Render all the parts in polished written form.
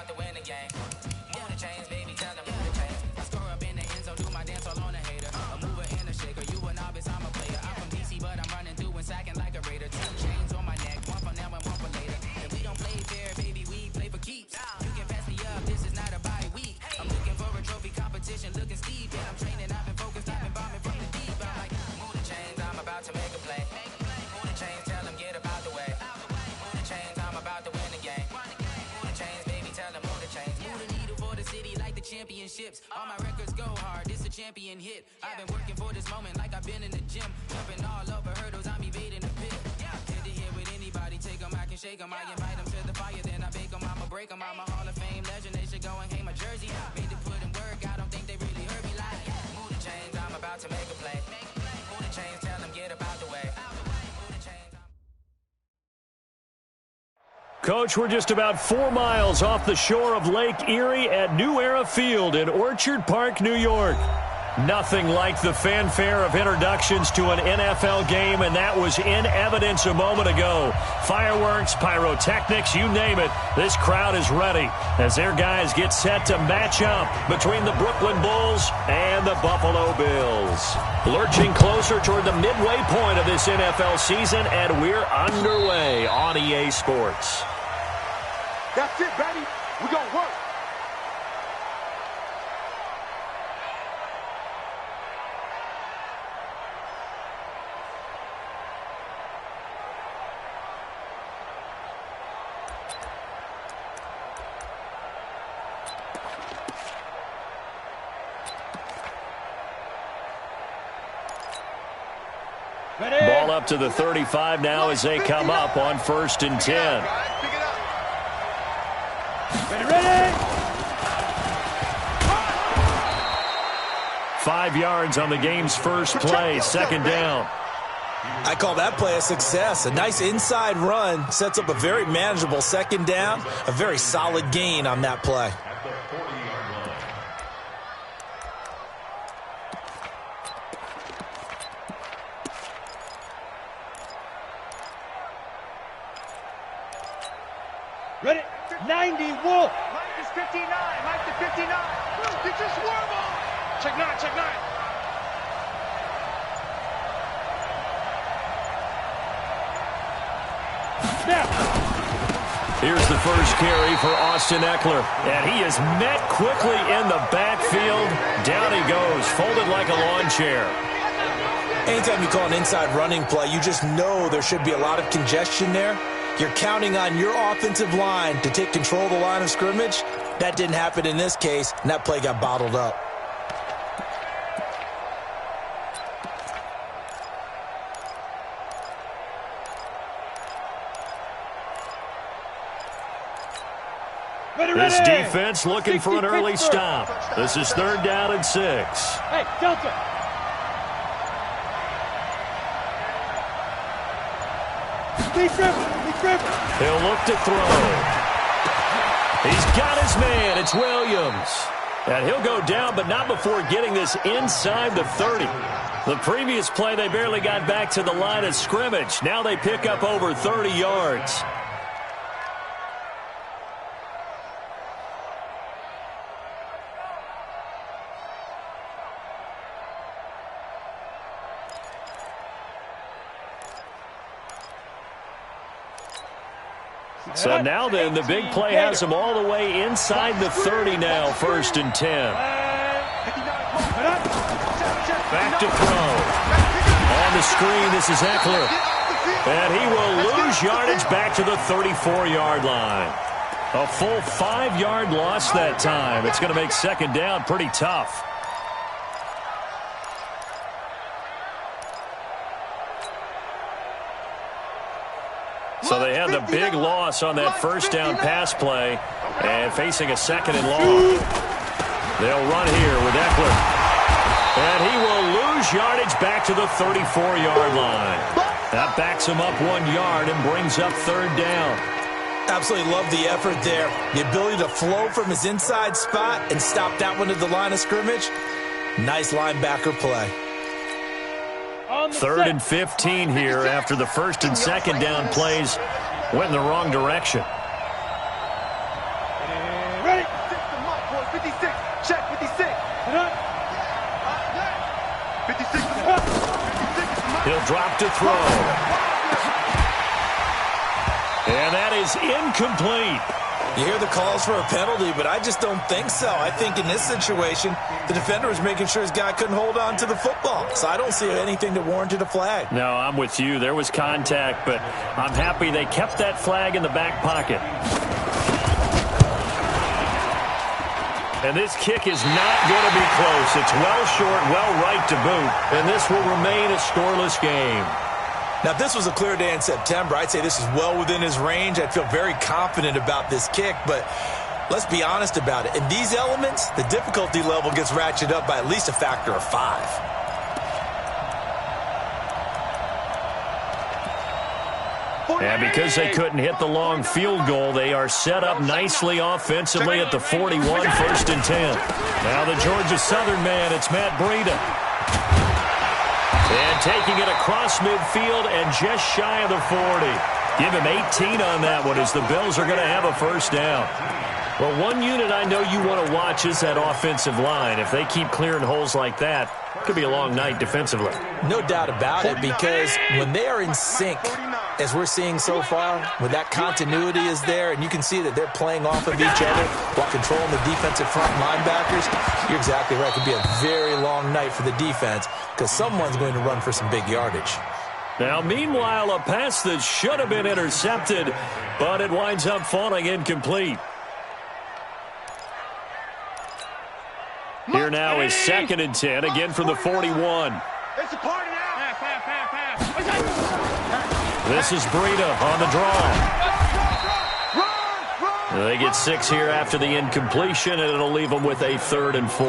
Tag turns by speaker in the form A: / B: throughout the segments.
A: about to win the game. Move the chains, baby, tell them move the chains. I score up in the end zone, do my dance all on a hater. A mover and a shaker, you a novice, I'm a player. I'm from DC, but I'm running through and sacking like a raider. 2 chains on my neck, one for now and one for later. And we don't play fair, baby, we play for keeps. You can pass me up, this is not a bye week. I'm looking for a trophy competition, looking steep. And I'm training, I've been focused, I've been bombing from the deep. I'm like, move the chains, I'm about to make a play. Move the chains, tell them get about the way. Move the chains, I'm about to win the game. Move the chains, baby, tell them move the chains. Move the needle for the city like the championships. All my records go hard, this a champion hit. I've been working for this moment like I've been in the gym. Jumping all over hurdles, I'm evading the pit. Head to head with anybody, take them, I can shake them. I invite them to the fire, then I bake them. I'ma break them, I'm a Hall of Fame legend. They should go and hang my jersey. Made to put in work, I don't think they really heard me like. Move the chains, I'm about to make a play. Move the chains, tell them get about the way. Move the chains.
B: Coach, we're just about 4 miles off the shore of Lake Erie at New Era Field in Orchard Park, New York. Nothing like the fanfare of introductions to an NFL game, and that was in evidence a moment ago. Fireworks, pyrotechnics, you name it. This crowd is ready as their guys get set to match up between the Brooklyn Bulls and the Buffalo Bills. Lurching closer toward the midway point of this NFL season, and we're underway on EA Sports.
C: That's it, baby. We're going to work.
B: Ball up to the 35 now as they come up on 1st and 10.
D: Ready?
B: 5 yards on the game's first play, 2nd down.
E: I call that play a success. A nice inside run sets up a very manageable 2nd down. A very solid gain on that play.
D: Ready? 90, Wolf.
C: Mike is 59. Mike to 59. Get your swerve on. Check 9, check 9.
D: Snap.
B: Here's the first carry for Austin Eckler. And he is met quickly in the backfield. Down he goes, folded like a lawn chair.
E: Anytime you call an inside running play, you just know there should be a lot of congestion there. You're counting on your offensive line to take control of the line of scrimmage. That didn't happen in this case, and that play got bottled up.
B: This defense looking for an early stop. This is 3rd down and 6.
D: Hey, Delta.
B: He'll look to throw. He's got his man. It's Williams. And he'll go down, but not before getting this inside the 30. The previous play, they barely got back to the line of scrimmage. Now they pick up over 30 yards. So now then, the big play has them all the way inside the 30 now, 1st and 10. Back to throw. On the screen, this is Eckler. And he will lose yardage back to the 34-yard line. A full 5-yard loss that time. It's going to make 2nd down pretty tough. So they had the big loss on that 1st down pass play and facing a 2nd and long. They'll run here with Eckler. And he will lose yardage back to the 34-yard line. That backs him up 1 yard and brings up 3rd down.
E: Absolutely love the effort there. The ability to flow from his inside spot and stop that one at the line of scrimmage. Nice linebacker play.
B: 3rd and 15 here after the 1st and 2nd down plays went in the wrong direction.
C: 56. Check 56. 56. 56.
B: He'll drop to throw. And that is incomplete.
E: You hear the calls for a penalty, but I just don't think so. I think in this situation, the defender was making sure his guy couldn't hold on to the football. So I don't see anything that warranted a flag.
B: No, I'm with you. There was contact, but I'm happy they kept that flag in the back pocket. And this kick is not going to be close. It's well short, well right to boot. And this will remain a scoreless game.
E: Now, if this was a clear day in September, I'd say this is well within his range. I'd feel very confident about this kick, but let's be honest about it. In these elements, the difficulty level gets ratcheted up by at least a factor of 5.
B: And because they couldn't hit the long field goal, they are set up nicely offensively at the 41, 1st and 10. Now the Georgia Southern man, it's Matt Breida. And taking it across midfield and just shy of the 40. Give him 18 on that one as the Bills are going to have a first down. Well, one unit I know you want to watch is that offensive line. If they keep clearing holes like that, it could be a long night defensively.
E: No doubt about it, because when they are in sync, as we're seeing so far, when that continuity is there, and you can see that they're playing off of each other while controlling the defensive front linebackers, you're exactly right. It could be a very long night for the defense because someone's going to run for some big yardage.
B: Now, meanwhile, a pass that should have been intercepted, but it winds up falling incomplete. Here now is 2nd and 10, again from the 41.
C: It's a party now.
B: This is Breida on the draw. They get 6 here after the incompletion, and it'll leave them with a 3rd and 4.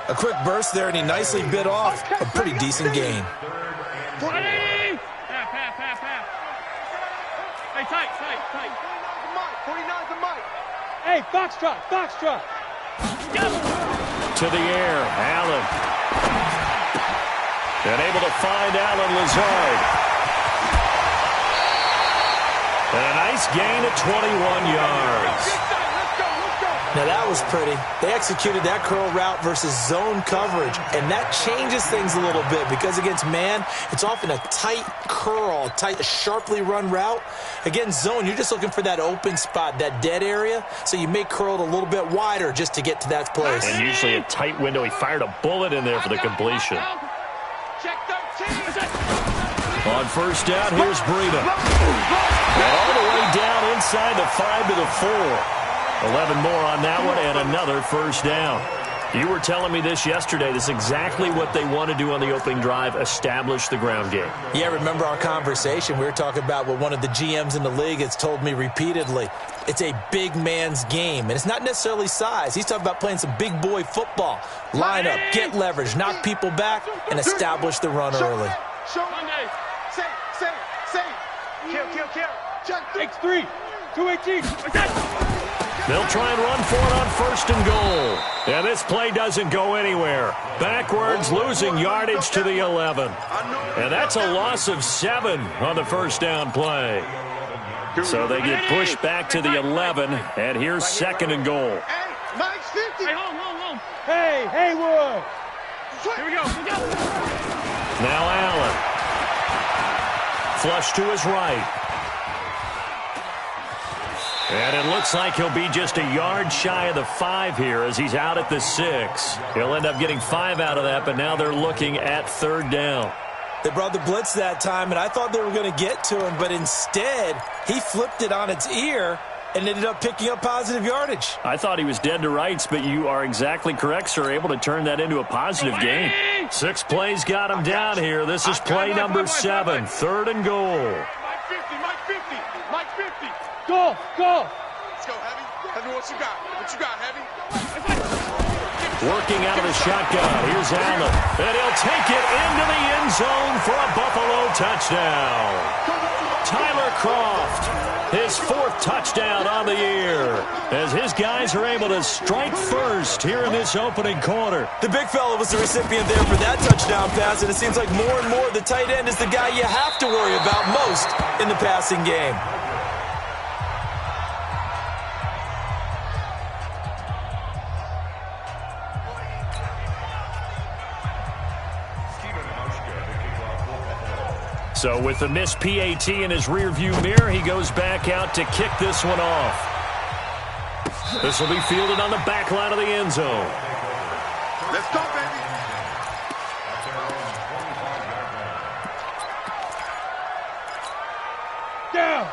E: A quick burst there, and he nicely bit off a pretty decent gain.
D: Hey, tight.
C: 49's the mic.
D: Hey, foxtrot.
B: To the air, Allen. And able to find Allen Lazard. And a nice gain of 21 yards.
E: Now that was pretty. They executed that curl route versus zone coverage, and that changes things a little bit because against man, it's often a tight curl, a sharply run route. Against zone, you're just looking for that open spot, that dead area, so you may curl it a little bit wider just to get to that place.
B: And usually a tight window. He fired a bullet in there for the completion.
C: Check 13.
B: On first down, here's Breida. And all the way down inside the 5 to the 4. 11 more on that one, and another first down. You were telling me this yesterday. This is exactly what they want to do on the opening drive, establish the ground game.
E: Yeah, remember our conversation. We were talking about what one of the GMs in the league has told me repeatedly. It's a big man's game, and it's not necessarily size. He's talking about playing some big boy football. Line up, get leverage, knock people back, and establish the run early.
C: Show Monday. Say. Kill.
D: X3, 218.
B: They'll try and run for it on 1st and goal. And this play doesn't go anywhere. Backwards, losing yardage to the 11. And that's a loss of 7 on the first down play. So they get pushed back to the 11, and here's 2nd and goal.
C: Hey, Mike's 50.
D: Hey, hold. Hey, Haywood. Here we go.
B: Now Allen. Flush to his right. And it looks like he'll be just a yard shy of the 5 here as he's out at the 6. He'll end up getting 5 out of that, but now they're looking at 3rd down.
E: They brought the blitz that time, and I thought they were going to get to him, but instead, he flipped it on its ear and ended up picking up positive yardage.
B: I thought he was dead to rights, but you are exactly correct, sir. Able to turn that into a positive gain. 6 plays got him down here. This is play number 7, 3rd and goal.
C: Mike 50.
D: Go.
C: Let's go, Heavy. Heavy, what you got, Heavy?
B: Working out of the shotgun. Here's Allen. And he'll take it into the end zone for a Buffalo touchdown. Tyler Kroft, his 4th touchdown on the year, as his guys are able to strike first here in this opening quarter.
E: The big fella was the recipient there for that touchdown pass, and it seems like more and more the tight end is the guy you have to worry about most in the passing game.
B: So with the missed PAT in his rearview mirror, he goes back out to kick this one off. This will be fielded on the back line of the end zone.
C: Let's go, baby.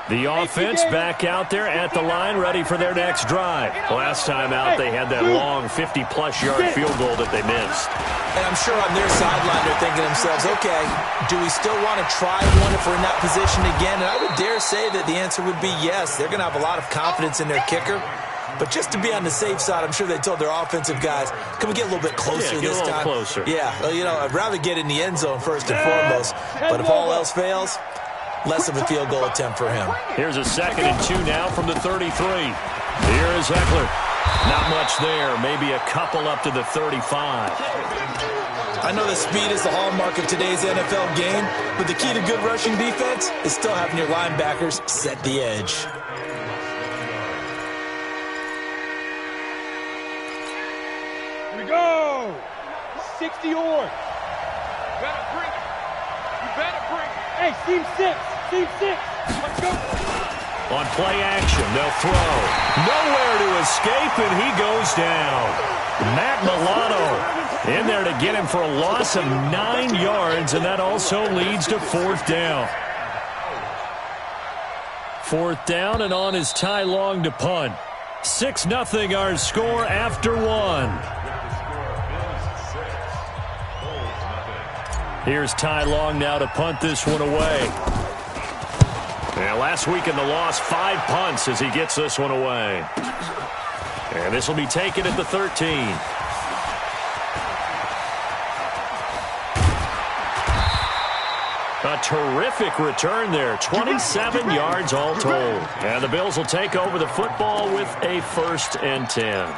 B: The offense back out there at the line, ready for their next drive. Last time out, they had that long 50-plus yard field goal that they missed.
E: And I'm sure on their sideline they're thinking to themselves, okay, do we still want to try one if we're in that position again? And I would dare say that the answer would be yes. They're going to have a lot of confidence in their kicker. But just to be on the safe side, I'm sure they told their offensive guys, can we get a little bit closer this time?
B: Closer.
E: Yeah, well, you know, I'd rather get in the end zone first and foremost. But if all else fails, less of a field goal attempt for him.
B: Here's a 2nd and 2 now from the 33. Here is Eckler. Not much there. Maybe a couple up to the 35.
E: I know that speed is the hallmark of today's NFL game, but the key to good rushing defense is still having your linebackers set the edge.
D: Here we go. 60 yards.
C: You better bring it. You better bring it.
D: Hey, team 6. Team 6. Let's go.
B: On play action, they'll throw. Nowhere to escape, and he goes down. Matt Milano in there to get him for a loss of 9 yards, and that also leads to 4th down. 4th down, and on is Ty Long to punt. 6-0 our score after 1. Here's Ty Long now to punt this one away. Yeah, last week in the loss, 5 punts as he gets this one away. And this will be taken at the 13. A terrific return there. 27 yards all told. And the Bills will take over the football with a 1st and 10.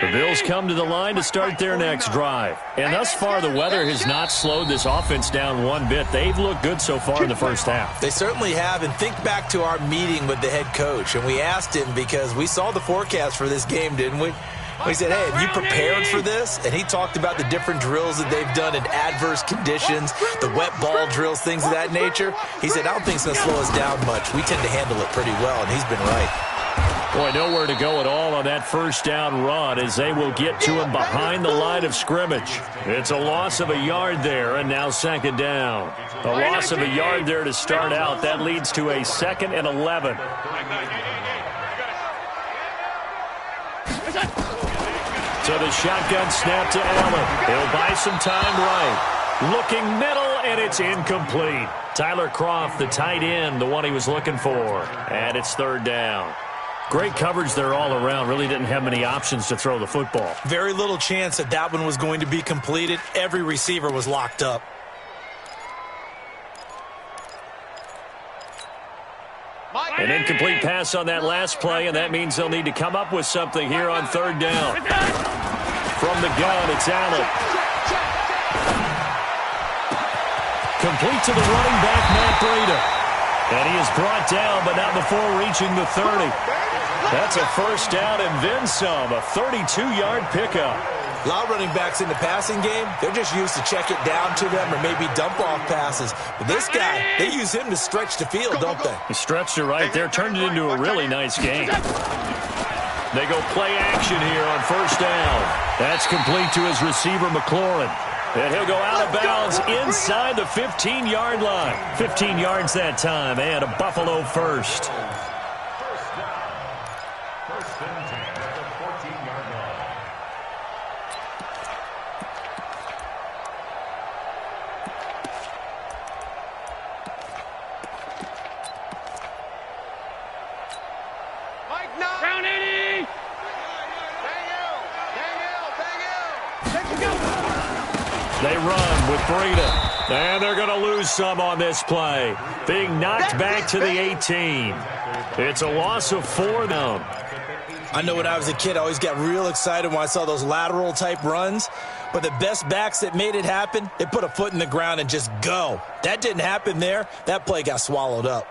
B: The Bills come to the line to start their next drive. And thus far, the weather has not slowed this offense down one bit. They've looked good so far in the first half.
E: They certainly have. And think back to our meeting with the head coach. And we asked him, because we saw the forecast for this game, didn't we? We said, hey, have you prepared for this? And he talked about the different drills that they've done in adverse conditions, the wet ball drills, things of that nature. He said, I don't think it's going to slow us down much. We tend to handle it pretty well, and he's been right.
B: Boy, nowhere to go at all on that 1st down run as they will get to him behind the line of scrimmage. It's a loss of a yard there, and now 2nd down. A loss of a yard there to start out. That leads to a 2nd and 11. So the shotgun snap to Allen. He'll buy some time right. Looking middle, and it's incomplete. Tyler Kroft, the tight end, the one he was looking for. And it's 3rd down. Great coverage there all around. Really didn't have many options to throw the football.
E: Very little chance that that one was going to be completed. Every receiver was locked up.
B: An incomplete pass on that last play, and that means they'll need to come up with something here on 3rd down. From the gun, it's Allen. Complete to the running back, Matt Breida. And he is brought down, but not before reaching the 30. That's a 1st down and then some, a 32-yard pickup.
E: A lot of running backs in the passing game, they're just used to check it down to them or maybe dump-off passes. But this guy, they use him to stretch the field, don't they?
B: He stretched it right there, turned it into a really nice game. They go play action here on 1st down. That's complete to his receiver, McLaurin. And he'll go out of bounds inside the 15-yard line. 15 yards that time, and a Buffalo 1st. They run with Breida. And they're going to lose some on this play. Being knocked back to the 18. It's a loss of 4 now.
E: I know when I was a kid, I always got real excited when I saw those lateral-type runs. But the best backs that made it happen, they put a foot in the ground and just go. That didn't happen there. That play got swallowed up.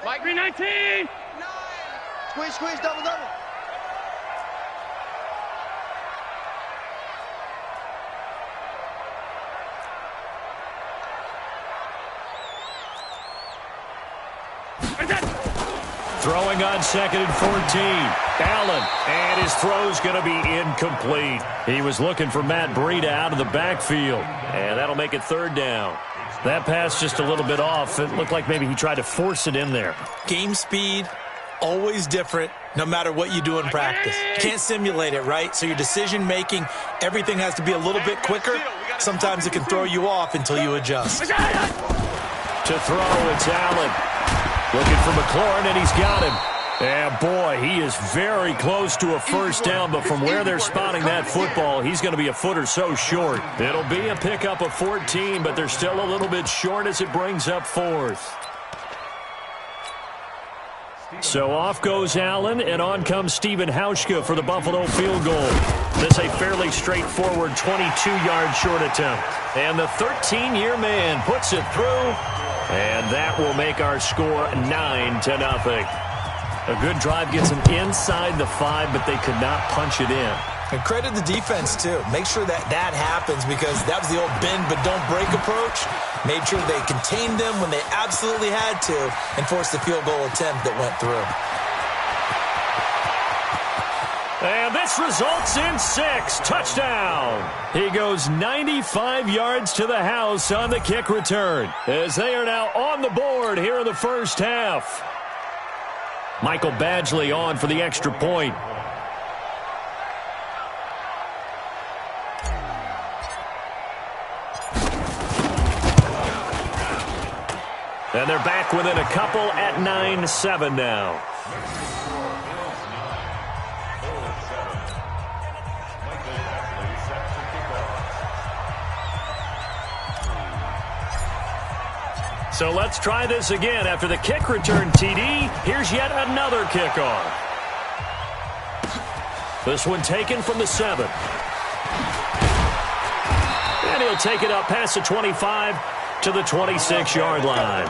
C: Mike, 319.
D: Squeeze, squeeze, double, double.
B: Throwing on 2nd and 14. Allen, and his throw's going to be incomplete. He was looking for Matt Breida out of the backfield, and that'll make it 3rd down. That pass just a little bit off. It looked like maybe he tried to force it in there.
E: Game speed, always different, no matter what you do in practice. You can't simulate it, right? So your decision-making, everything has to be a little bit quicker. Sometimes it can throw you off until you adjust.
B: To throw, it's Allen. Looking for McLaurin, and he's got him. And, boy, he is very close to a 1st down, but from where they're spotting that football, he's going to be a foot or so short. It'll be a pickup of 14, but they're still a little bit short as it brings up 4th. So off goes Allen, and on comes Steven Hauschka for the Buffalo field goal. This a fairly straightforward 22-yard short attempt. And the 13-year man puts it through, and that will make our score 9-0. A good drive gets them inside the 5, but they could not punch it in.
E: And credit the defense, too. Make sure that that happens, because that was the old bend but don't break approach. Made sure they contained them when they absolutely had to and forced the field goal attempt that went through.
B: And this results in 6. Touchdown. He goes 95 yards to the house on the kick return, as they are now on the board here in the 1st half. Michael Badgley on for the extra point. And they're back within a couple at 9-7 now. So let's try this again. After the kick return TD, here's yet another kickoff. This one taken from the 7. And he'll take it up past the 25 to the 26-yard line.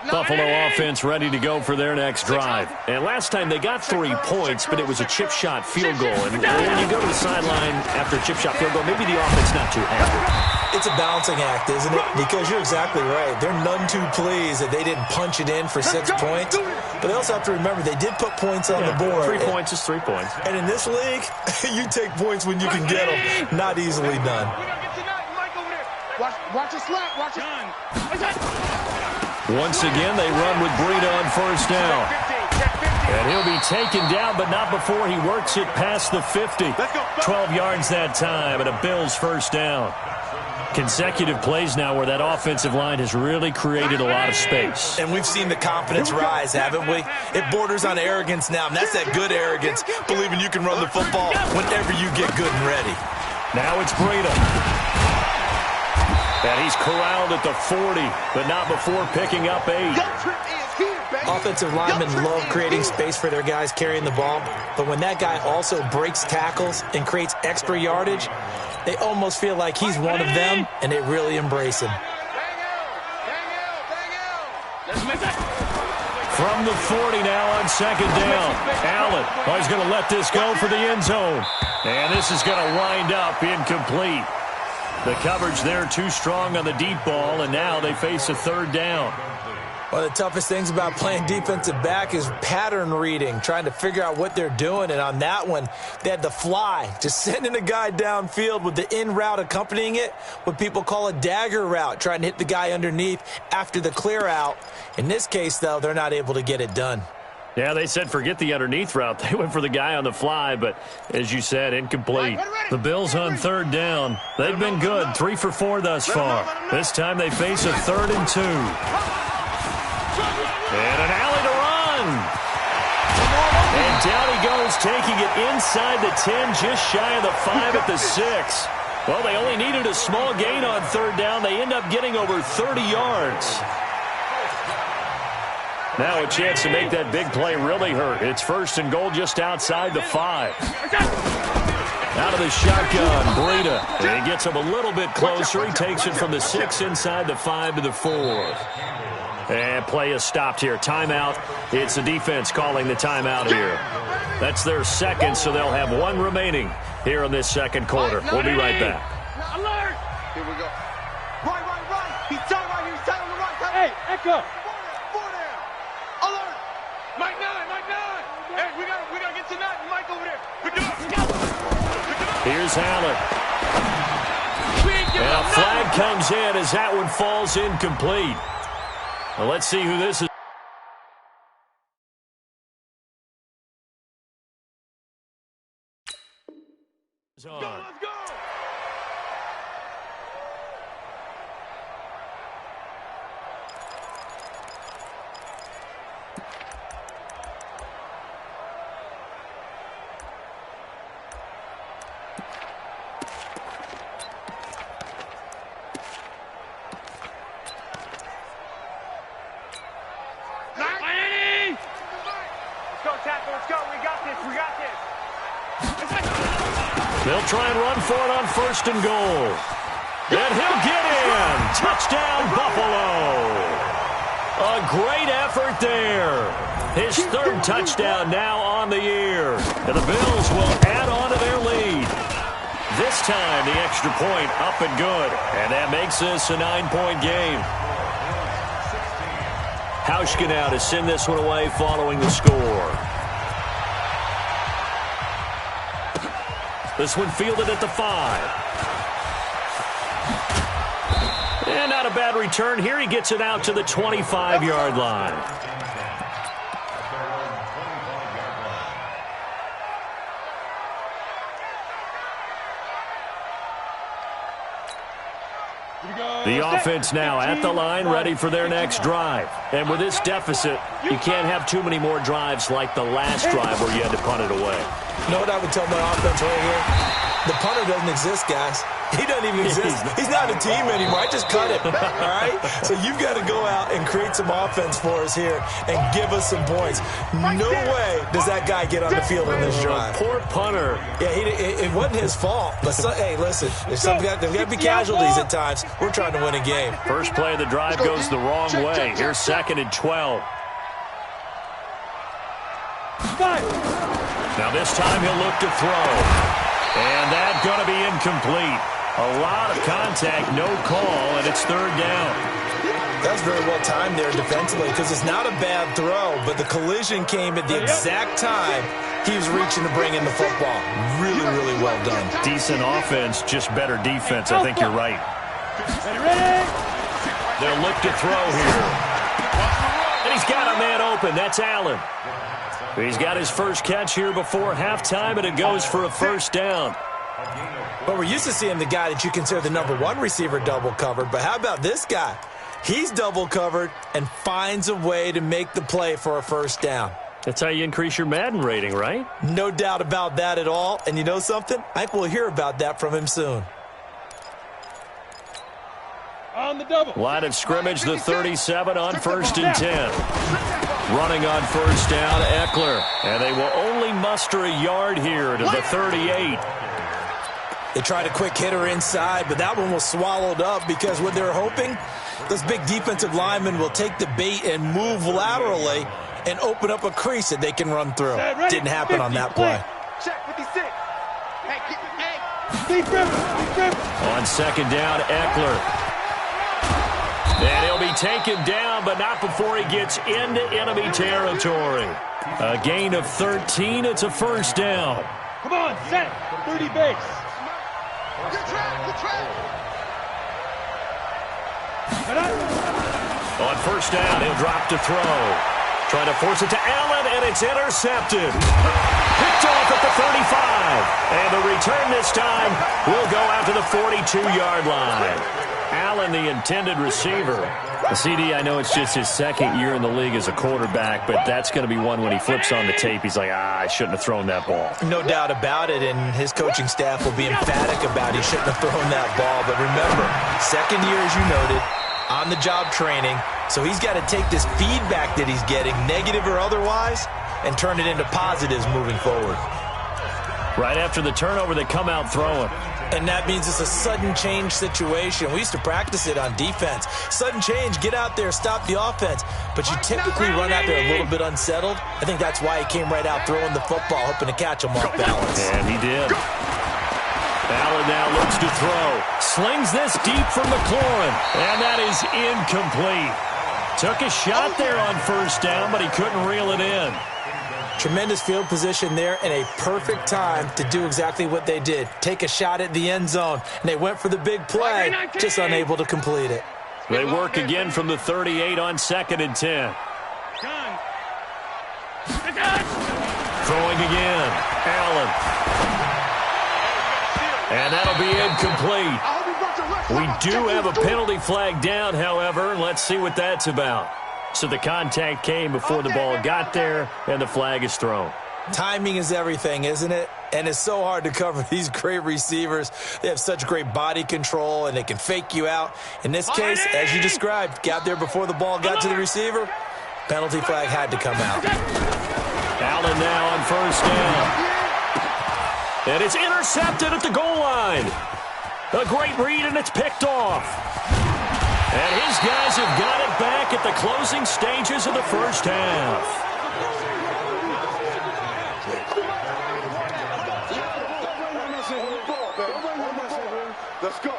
B: Buffalo offense ready to go for their next drive. And last time they got 3 points, but it was a chip shot field goal. And when you go to the sideline after a chip shot field goal, maybe the offense not too happy.
E: It's a balancing act, isn't it? Because you're exactly right. They're none too pleased that they didn't punch it in for 6 points. But they also have to remember they did put points on the board.
B: 3 points is 3 points.
E: And in this league, you take points when you can get them. Not easily done.
D: Watch it slap. Watch it.
B: Once again, they run with Breida on 1st down. And he'll be taken down, but not before he works it past the 50. 12 yards that time, and a Bills 1st down. Consecutive plays now where that offensive line has really created a lot of space.
E: And we've seen the confidence rise, haven't we? It borders on arrogance now, and that's that good arrogance, believing you can run the football whenever you get good and ready.
B: Now it's Breida. And he's corralled at the 40, but not before picking up 8.
E: Offensive linemen love creating space for their guys carrying the ball, but when that guy also breaks tackles and creates extra yardage, they almost feel like he's one of them, and they really embrace him.
B: From the 40 now on 2nd down. Allen, he's going to let this go for the end zone. And this is going to wind up incomplete. The coverage there too strong on the deep ball, and now they face a 3rd down.
E: One of the toughest things about playing defensive back is pattern reading, trying to figure out what they're doing. And on that one, they had the fly, just sending a guy downfield with the in route accompanying it, what people call a dagger route, trying to hit the guy underneath after the clear out. In this case, though, they're not able to get it done.
B: Yeah, they said forget the underneath route. They went for the guy on the fly, but as you said, incomplete. The Bills on 3rd down. They've been good, 3 for 4 thus far. This time they face a 3rd and 2. And an alley to run. And down he goes, taking it inside the 10, just shy of the 5 at the 6. Well, they only needed a small gain on third down. They end up getting over 30 yards. Now a chance to make that big play really hurt. It's first and goal just outside the 5. Out of the shotgun, Breida. And he gets him a little bit closer. He takes it from the 6 inside the 5 to the 4. And play is stopped here. Timeout. It's the defense calling the timeout here. That's their second, so they'll have one remaining here in this second quarter. We'll be right back.
C: Alert! Here we go. Right. He's tight right here. He's tight on the right.
D: Hey, Echo.
C: Four down. Alert! Mike 9. Hey, we gotta get to 9. Mike over there. We do it.
B: Here's Allen. And a flag comes in as that one falls incomplete. Well, let's see who this is.
C: Let's go! Let's go. We got this.
B: They'll try and run for it on first and goal. And he'll get in. Touchdown, Buffalo. A great effort there. His third touchdown now on the year. And the Bills will add on to their lead. This time, the extra point up and good. And that makes this a 9-point game. Hauschka now to send this one away following the score. This one fielded at the 5. And not a bad return here. He gets it out to the 25-yard line. The offense now at the line, ready for their next drive. And with this deficit, you can't have too many more drives like the last drive where you had to punt it away.
E: You know what I would tell my offense right here? The punter doesn't exist, guys. He doesn't even exist. He's not a team anymore. I just cut him, all right? So you've got to go out and create some offense for us here and give us some points. No way does that guy get on the field in this drive.
B: Poor punter.
E: Yeah, it wasn't his fault. But, hey, listen, there's got to be casualties at times. We're trying to win a game.
B: First play of the drive goes the wrong way. Here's second and 12. Now this time he'll look to throw. And that's going to be incomplete. A lot of contact, no call, and it's third down.
E: That was very well timed there defensively because it's not a bad throw, but the collision came at the exact time he was reaching to bring in the football. Really, really well done.
B: Decent offense, just better defense. I think you're right. They'll look to throw here. And he's got a man open. That's Allen. He's got his first catch here before halftime, and it goes for a first down.
E: But we're used to seeing the guy that you consider the number one receiver double covered. But how about this guy? He's double covered and finds a way to make the play for a first down.
B: That's how you increase your Madden rating, right?
E: No doubt about that at all. And you know something? I think we'll hear about that from him soon.
D: On the double.
B: Line of scrimmage, the 37 on first and 10. Running on first down, Eckler. And they will only muster a yard here to the 38.
E: They tried a quick hitter inside, but that one was swallowed up because what they're hoping, those big defensive linemen will take the bait and move laterally and open up a crease that they can run through. Didn't happen on that play.
C: Check 56.
B: On second down, Eckler. And he'll be taken down, but not before he gets into enemy territory. A gain of 13. It's a first down.
D: Come on, set. 30 base.
C: Good track.
B: On first down, he'll drop to throw. Trying to force it to Allen, and it's intercepted. Picked off at the 35. And the return this time will go out to the 42-yard line. Allen, the intended receiver. CD, I know it's just his second year in the league as a quarterback, but that's going to be one when he flips on the tape, he's like, I shouldn't have thrown that ball.
E: No doubt about it, and his coaching staff will be emphatic about he shouldn't have thrown that ball. But remember, second year, as you noted, on-the-job training, so he's got to take this feedback that he's getting, negative or otherwise, and turn it into positives moving forward.
B: Right after the turnover, they come out throwing.
E: And that means it's a sudden change situation. We used to practice it on defense. Sudden change, get out there, stop the offense. But you typically run out there a little bit unsettled. I think that's why he came right out throwing the football, hoping to catch him off balance.
B: And he did. Allen now looks to throw. Slings this deep for McLaurin. And that is incomplete. Took a shot there on first down, but he couldn't reel it in.
E: Tremendous field position there and a perfect time to do exactly what they did. Take a shot at the end zone. And they went for the big play, just unable to complete it.
B: They work again from the 38 on 2nd and 10. Throwing again. Allen. And that'll be incomplete. We do have a penalty flag down, however. Let's see what that's about. So the contact came before the ball got there, and the flag is thrown.
E: Timing is everything, isn't it? And it's so hard to cover these great receivers. They have such great body control, and they can fake you out. In this case, as you described, got there before the ball got to the receiver. Penalty flag had to come out.
B: Allen now on first down. And it's intercepted at the goal line. A great read, and it's picked off. And his guys have got it back at the closing stages of the first half.
C: Let's go.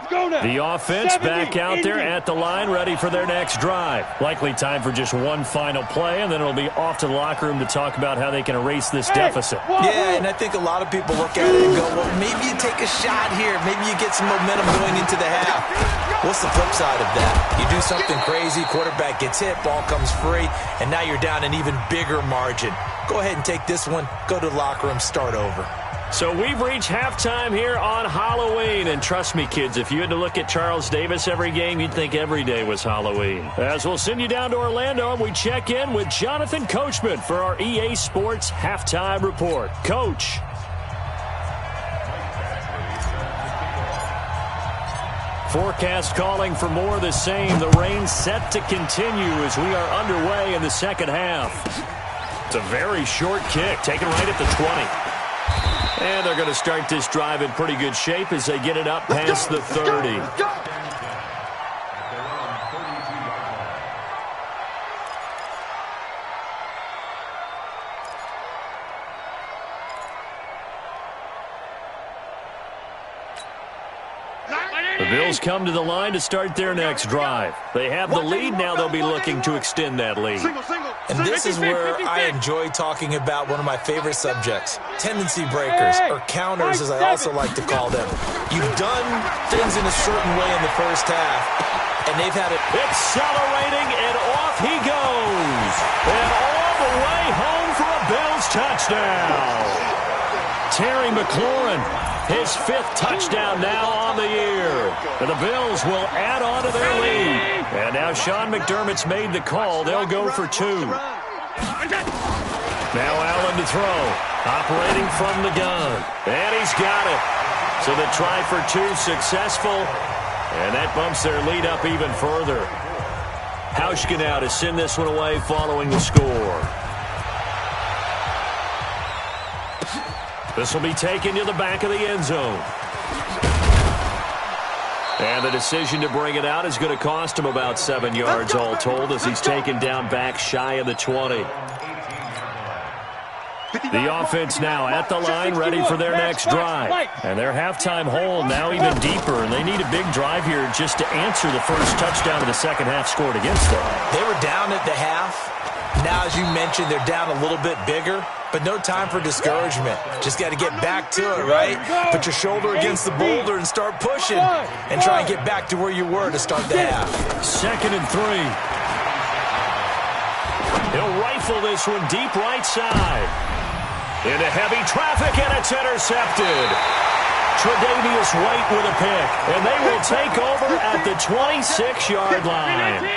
B: The offense back out there at the line, ready for their next drive. Likely time for just one final play, and then it'll be off to the locker room to talk about how they can erase this deficit.
E: Yeah, and I think a lot of people look at it and go, well, maybe you take a shot here. Maybe you get some momentum going into the half. What's the flip side of that? You do something crazy, quarterback gets hit, ball comes free, and now you're down an even bigger margin. Go ahead and take this one, go to the locker room, start over.
B: So we've reached halftime here on Halloween. And trust me, kids, if you had to look at Charles Davis every game, you'd think every day was Halloween. As we'll send you down to Orlando, and we check in with Jonathan Coachman for our EA Sports Halftime Report. Coach. Forecast calling for more of the same. The rain set to continue as we are underway in the second half. It's a very short kick, taken right at the 20. And they're going to start this drive in pretty good shape as they get it up past the 30. The Bills come to the line to start their next drive. They have the lead. Now they'll be looking to extend that lead.
E: And this is where I enjoy talking about one of my favorite subjects, tendency breakers, or counters as I also like to call them. You've done things in a certain way in the first half, and they've had it
B: accelerating, and off he goes. And all the way home for a Bills touchdown. Terry McLaurin, his 5th touchdown now on the year. And the Bills will add on to their lead. And now Sean McDermott's made the call. They'll go for 2. Now Allen to throw. Operating from the gun. And he's got it. So the try for 2 successful. And that bumps their lead up even further. Hauschka now to send this one away following the score. This will be taken to the back of the end zone. And the decision to bring it out is going to cost him about 7 yards all told as he's taken down back shy of the 20. The offense now at the line, ready for their next drive. And their halftime hole now even deeper, and they need a big drive here just to answer the first touchdown of the second half scored against them.
E: They were down at the half. Now, as you mentioned, they're down a little bit bigger, but no time for discouragement. Just got to get back to it, right? Put your shoulder against the boulder and start pushing and try and get back to where you were to start the half.
B: 2nd and 3. He'll rifle this one deep right side. Into heavy traffic, and it's intercepted. Tre'Davious White with a pick, and they will take over at the 26-yard line.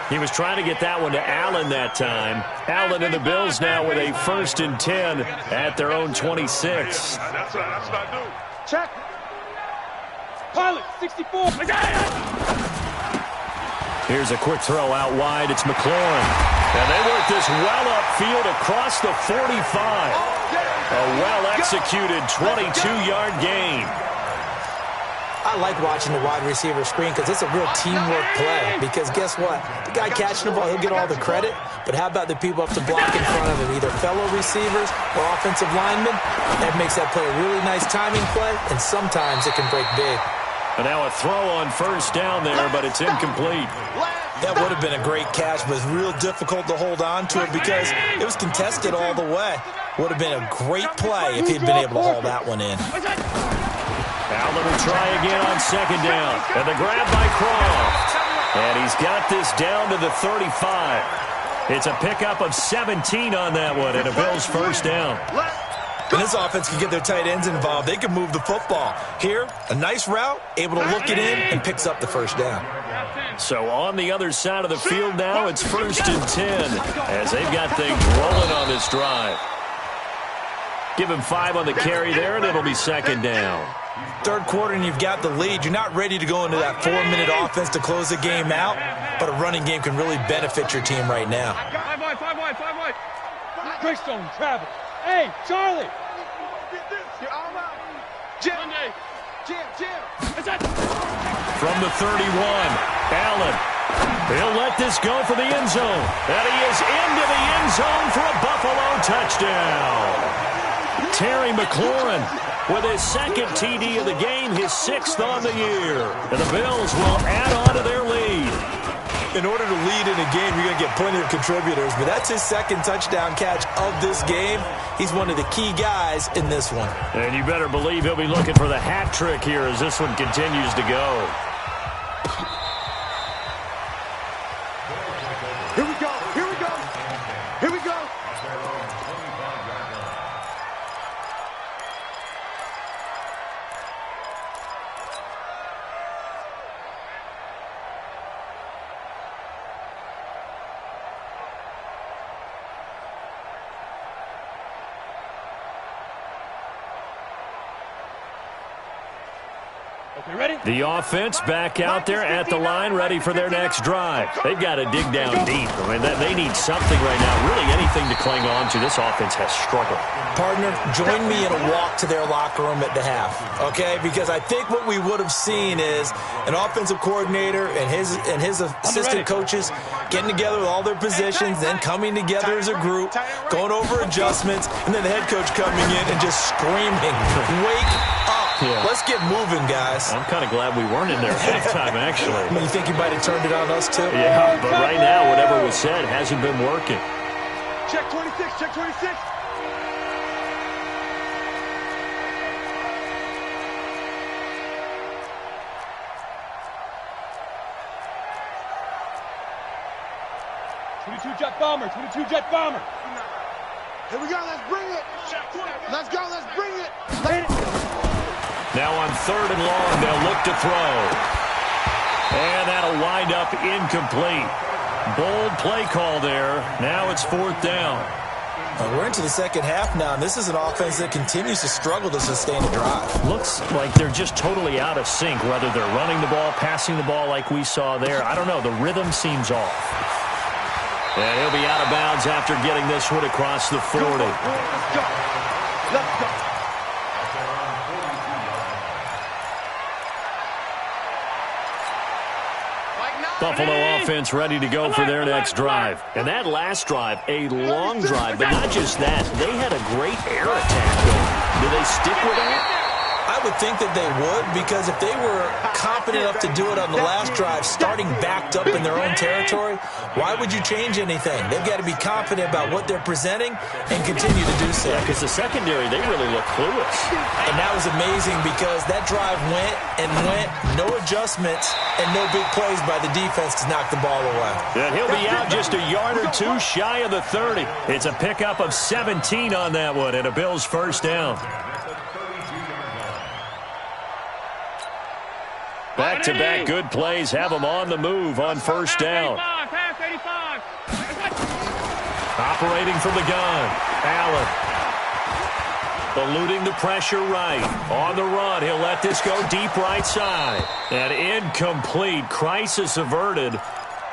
B: He was trying to get that one to Allen that time. Allen and the Bills now with a 1st and 10 at their own 26.
C: That's what I do.
D: Check. Pilot, 64.
B: Here's a quick throw out wide. It's McLaurin. And they work this well upfield across the 45. A well-executed 22-yard gain.
E: I like watching the wide receiver screen because it's a real teamwork play. Because guess what? The guy catching the ball, he'll get all the credit. But how about the people up to block in front of him, either fellow receivers or offensive linemen? That makes that play a really nice timing play, and sometimes it can break big.
B: And now a throw on 1st down there, but it's incomplete.
E: That would have been a great catch, but it's real difficult to hold on to it because it was contested all the way. Would have been a great play if he'd been able to haul that one in.
B: Allen will try again on 2nd down. And the grab by Croft. And he's got this down to the 35. It's a pickup of 17 on that one, and a Bills 1st down.
E: When this offense can get their tight ends involved, they can move the football. Here, a nice route, able to look it in, and picks up the 1st down.
B: So on the other side of the field now, it's 1st and 10 as they've got things rolling on this drive. Give him 5 on the carry there, and it'll be 2nd down.
E: 3rd quarter, and you've got the lead. You're not ready to go into that 4-minute offense to close the game out, but a running game can really benefit your team right now.
C: 5 wide.
D: Greystone, Travis. Hey, Charlie.
C: Jim.
B: From the 31, Allen. He'll let this go for the end zone. And he is into the end zone for a Buffalo touchdown. Terry McLaurin with his 2nd TD of the game, his 6th on the year. And the Bills will add on to their lead.
E: In order to lead in a game, you're going to get plenty of contributors, but that's his 2nd touchdown catch of this game. He's one of the key guys in this one.
B: And you better believe he'll be looking for the hat trick here as this one continues to go.
C: Here we go.
D: Okay, ready?
B: The offense back out there at the line, ready for their next drive. They've got to dig down deep. I mean, they need something right now, really anything to cling on to. This offense has struggled.
E: Partner, join me in a walk to their locker room at the half, okay? Because I think what we would have seen is an offensive coordinator and his assistant coaches getting together with all their positions, then coming together as a group, going over adjustments, and then the head coach coming in and just screaming, "Wake up.
B: Yeah.
E: Let's get moving, guys."
B: I'm kind of glad we weren't in there at halftime, actually.
E: I mean, you think he might have turned it on us, too?
B: Yeah, but right now, whatever was said hasn't been working.
C: Check 26, check 26.
D: Jet bomber, 22 jet bomber.
C: Here we go, let's bring it. Let's go, let's bring it.
B: Now on 3rd and long, they'll look to throw. And that'll wind up incomplete. Bold play call there. Now it's 4th down.
E: We're into the 2nd half now, and this is an offense that continues to struggle to sustain a drive.
B: Looks like they're just totally out of sync, whether they're running the ball, passing the ball like we saw there. I don't know. The rhythm seems off. And he'll be out of bounds after getting this one across the 40.
C: Let's go. Let's go.
B: Buffalo offense ready to go for their next drive. And that last drive, a long drive, but not just that. They had a great air attack going. Do they stick with that?
E: I would think that they would, because if they were confident enough to do it on the last drive, starting backed up in their own territory, why would you change anything? They've got to be confident about what they're presenting and continue to do so.
B: Yeah, because the secondary, they really look clueless.
E: And that was amazing because that drive went and went, no adjustments and no big plays by the defense to knock the ball away.
B: And he'll be out just a yard or two shy of the 30. It's a pickup of 17 on that one and a Bills first down. Back-to-back good plays have them on the move on first down. Operating from the gun, Allen. Eluding the pressure right. On the run, he'll let this go deep right side. And incomplete. Crisis averted.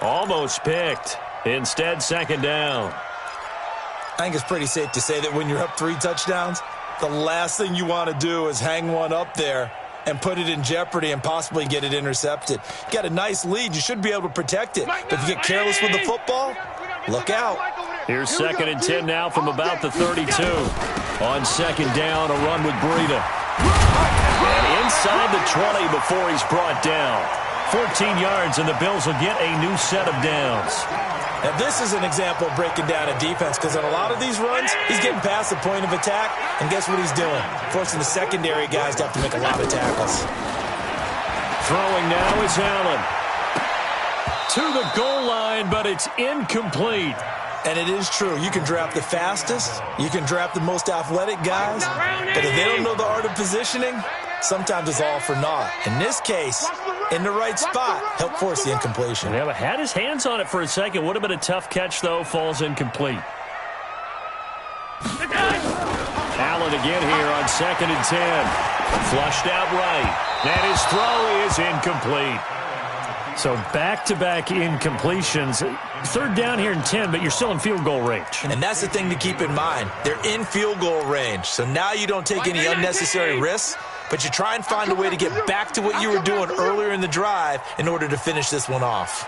B: Almost picked. Instead, second down.
E: I think it's pretty safe to say that when you're up 3 touchdowns, the last thing you want to do is hang one up there and put it in jeopardy and possibly get it intercepted. You got a nice lead. You should be able to protect it. But if you get careless with the football, look out.
B: Here's second and 10 now from about the 32. On second down, a run with Breida. And inside the 20 before he's brought down. 14 yards, and the Bills will get a new set of downs.
E: Now, this is an example of breaking down a defense, because on a lot of these runs, he's getting past the point of attack, and guess what he's doing? Forcing the secondary guys to have to make a lot of tackles.
B: Throwing now is Allen. To the goal line, but it's incomplete.
E: And it is true. You can draft the fastest, you can draft the most athletic guys, but if they don't know the art of positioning, sometimes it's all for naught. In this case, in the right spot, help force the incompletion.
B: Yeah, but had his hands on it for a second. Would have been a tough catch, though. Falls incomplete. Allen again here on second and 10. Flushed out right. And his throw is incomplete. So back-to-back incompletions. Third down here in 10, but you're still in field goal range.
E: And that's the thing to keep in mind. They're in field goal range. So now you don't take any unnecessary risks, but you try and find a way to get back to what you were doing earlier in the drive in order to finish this one off.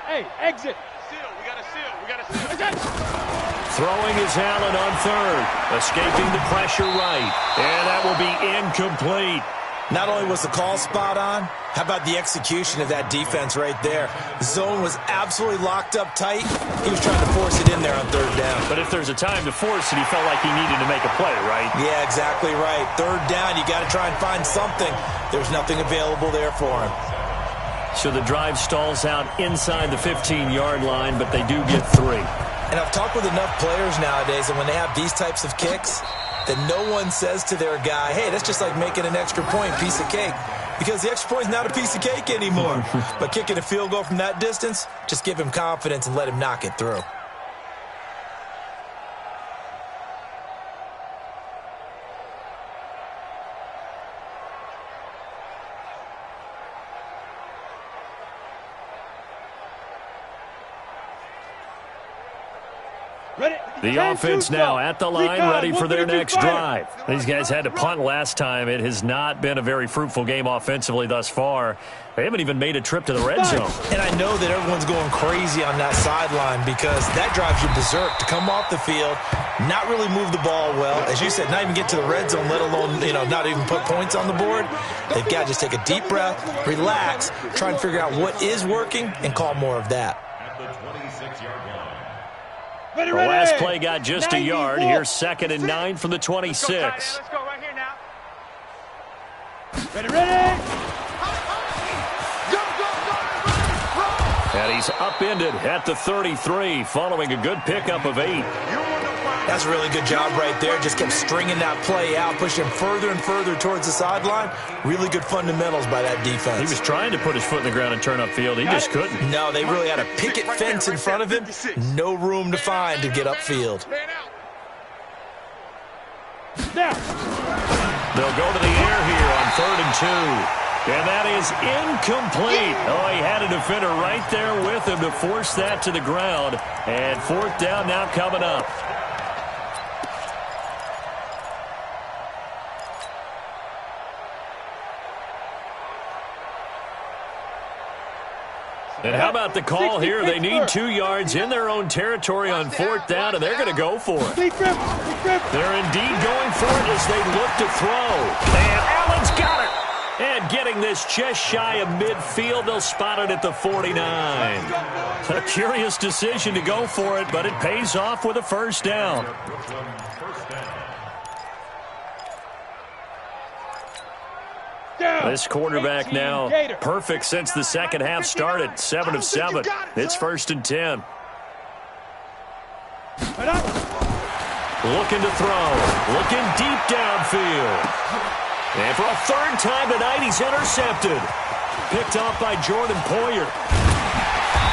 D: Hey, exit.
B: Throwing is Allen on third. Escaping the pressure right. And that will be incomplete.
E: Not only was the call spot on, how about the execution of that defense right there? The zone was absolutely locked up tight. He was trying to force it in there on third down.
B: But if there's a time to force it, he felt like he needed to make a play, right?
E: Yeah, exactly right. Third down, you got to try and find something. There's nothing available there for him.
B: So the drive stalls out inside the 15-yard line, but they do get 3.
E: And I've talked with enough players nowadays that when they have these types of kicks, that no one says to their guy, hey, that's just like making an extra point, piece of cake. Because the extra point is not a piece of cake anymore. But kicking a field goal from that distance, just give him confidence and let him knock it through.
B: The offense now at the line, ready for their next drive. These guys had to punt last time. It has not been a very fruitful game offensively thus far. They haven't even made a trip to the red zone.
E: And I know that everyone's going crazy on that sideline because that drives you berserk to come off the field, not really move the ball well. As you said, not even get to the red zone, let alone, not even put points on the board. They've got to just take a deep breath, relax, try and figure out what is working, and call more of that.
B: The last play got just a yard. Here's second and 9 from the 26.
C: Let's go right here now.
D: Ready.
B: And he's upended at the 33 following a good pickup of 8.
E: That's a really good job right there. Just kept stringing that play out, pushing him further and further towards the sideline. Really good fundamentals by that defense.
B: He was trying to put his foot in the ground and turn upfield. He just couldn't.
E: No, they really had a picket fence in front of him. No room to find to get upfield.
B: They'll go to the air here on 3rd and 2. And that is incomplete. Oh, he had a defender right there with him to force that to the ground. And 4th down now coming up. And how about the call here? They need 2 yards in their own territory on 4th down, and they're going to go for it. They're indeed going for it as they look to throw. And Allen's got it. And getting this just shy of midfield, they'll spot it at the 49. A curious decision to go for it, but it pays off with a first down. This quarterback now perfect since the second half started. 7 of 7. It's 1st and 10. Looking to throw. Looking deep downfield. And for a 3rd time tonight, he's intercepted. Picked off by Jordan Poyer.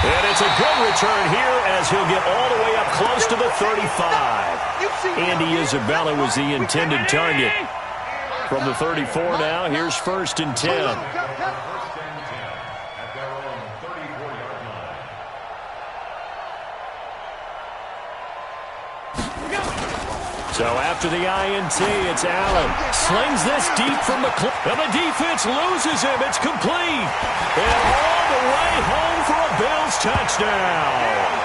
B: And it's a good return here as he'll get all the way up close to the 35. Andy Isabella was the intended target. From the 34 now, here's 1st and 10. So after the INT, it's Allen. Slings this deep from McLaurin. And the defense loses him. It's complete. And all the way home for a Bills touchdown.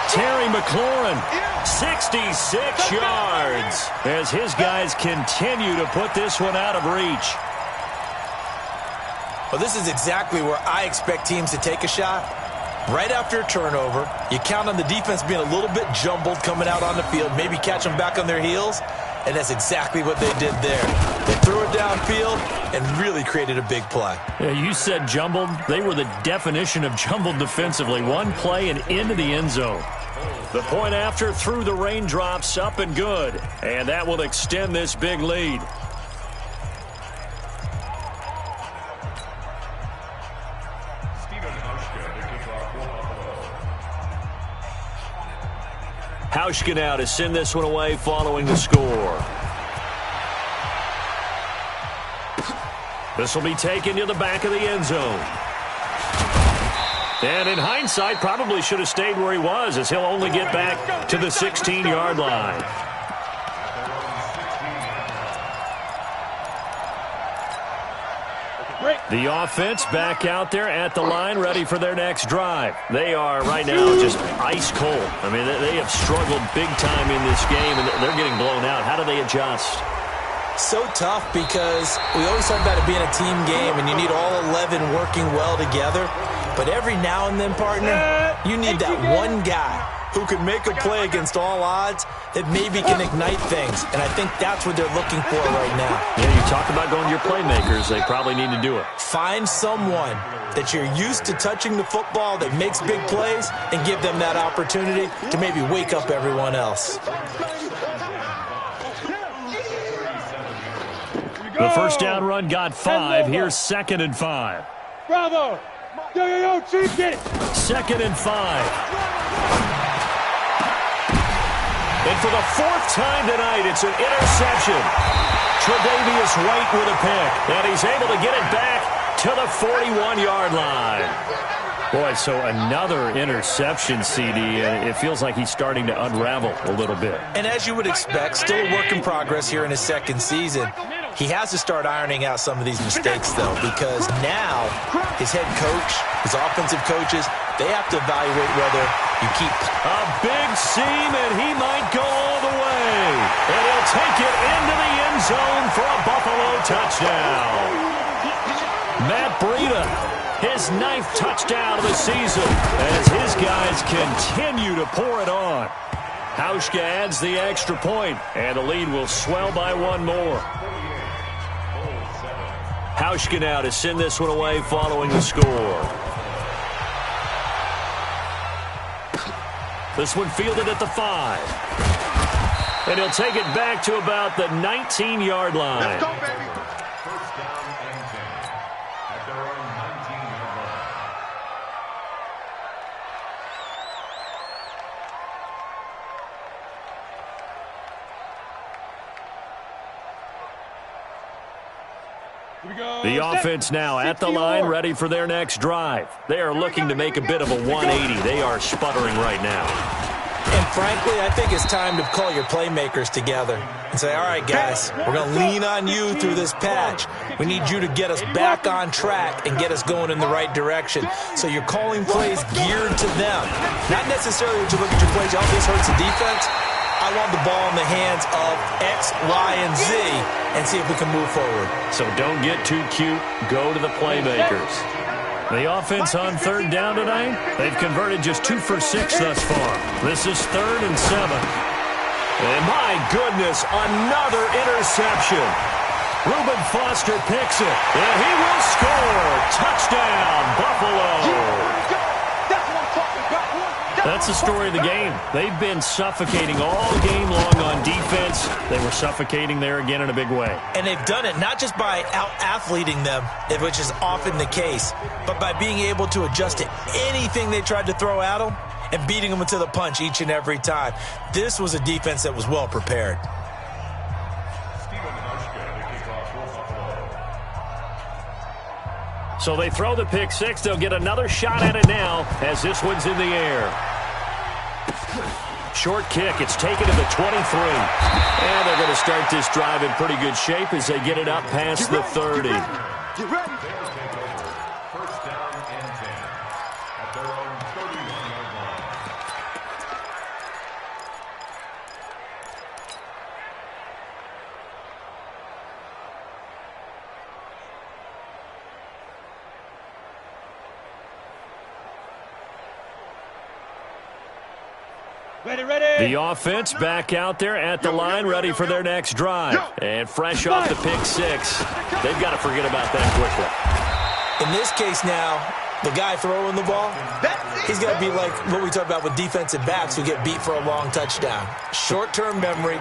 B: Terry McLaurin, 66 yards, as his guys continue to put this one out of reach.
E: Well, this is exactly where I expect teams to take a shot. Right after a turnover, you count on the defense being a little bit jumbled coming out on the field, maybe catch them back on their heels, and that's exactly what they did there. They threw it downfield and really created a big play.
B: Yeah, you said jumbled. They were the definition of jumbled defensively. One play and into the end zone. The point after through the raindrops, up and good, and that will extend this big lead. Hauschka now to send this one away following the score. This will be taken to the back of the end zone. And in hindsight, probably should have stayed where he was, as he'll only get back to the 16-yard line. The offense back out there at the line, ready for their next drive. They are right now just ice cold. I mean, they have struggled big time in this game, and they're getting blown out. How do they adjust?
E: So tough, because we always talk about it being a team game, and you need all 11 working well together. But every now and then, partner, you need that one guy who can make a play against all odds that maybe can ignite things. And I think that's what they're looking for right now.
B: Yeah, you talk about going to your playmakers. They probably need to do it.
E: Find someone that you're used to touching the football that makes big plays and give them that opportunity to maybe wake up everyone else.
B: The first down run got 5. Here's 2nd and 5.
D: Bravo! Yo, Chief, get it!
B: 2nd and 5. And for the 4th time tonight, it's an interception. Tre'Davious White with a pick. And he's able to get it back to the 41-yard line. Boy, so another interception, CD, and it feels like he's starting to unravel a little bit.
E: And as you would expect, still a work in progress here in his second season. He has to start ironing out some of these mistakes, though, because now his head coach, his offensive coaches, they have to evaluate whether you keep.
B: A big seam, and he might go all the way. And he'll take it into the end zone for a Buffalo touchdown. Matt Breida, his 9th touchdown of the season, as his guys continue to pour it on. Hauschka adds the extra point, and the lead will swell by one more. Hauschka now to send this one away following the score. This one fielded at the 5. And he'll take it back to about the 19-yard line.
C: Let's go, baby.
B: The offense now at the line, ready for their next drive. They are looking to make a bit of a 180. They are sputtering right now.
E: And frankly, I think it's time to call your playmakers together and say, all right, guys, we're going to lean on you through this patch. We need you to get us back on track and get us going in the right direction. So you're calling plays geared to them. Not necessarily when you look at your plays, oh, this hurts the defense. I want the ball in the hands of X, Y, and Z and see if we can move forward.
B: So don't get too cute. Go to the playmakers. The offense on third down tonight, they've converted just 2 for 6 thus far. This is 3rd and 7. And my goodness, another interception. Reuben Foster picks it, and he will score. Touchdown, Buffalo. That's the story of the game. They've been suffocating all game long on defense. They were suffocating there again in a big way.
E: And they've done it not just by out-athleting them, which is often the case, but by being able to adjust to anything they tried to throw at them and beating them to the punch each and every time. This was a defense that was well prepared.
B: So they throw the pick six. They'll get another shot at it now as this one's in the air. Short kick. It's taken to the 23. And they're going to start this drive in pretty good shape as they get it up past the 30.
C: Get ready.
F: First down and 10 at their own 31-yard line.
D: Ready, ready.
B: The offense back out there at the line, ready for their next drive. And fresh off the pick six, they've got to forget about that quickly.
E: In this case now, the guy throwing the ball, he's got to be like what we talked about with defensive backs who get beat for a long touchdown. Short-term memory,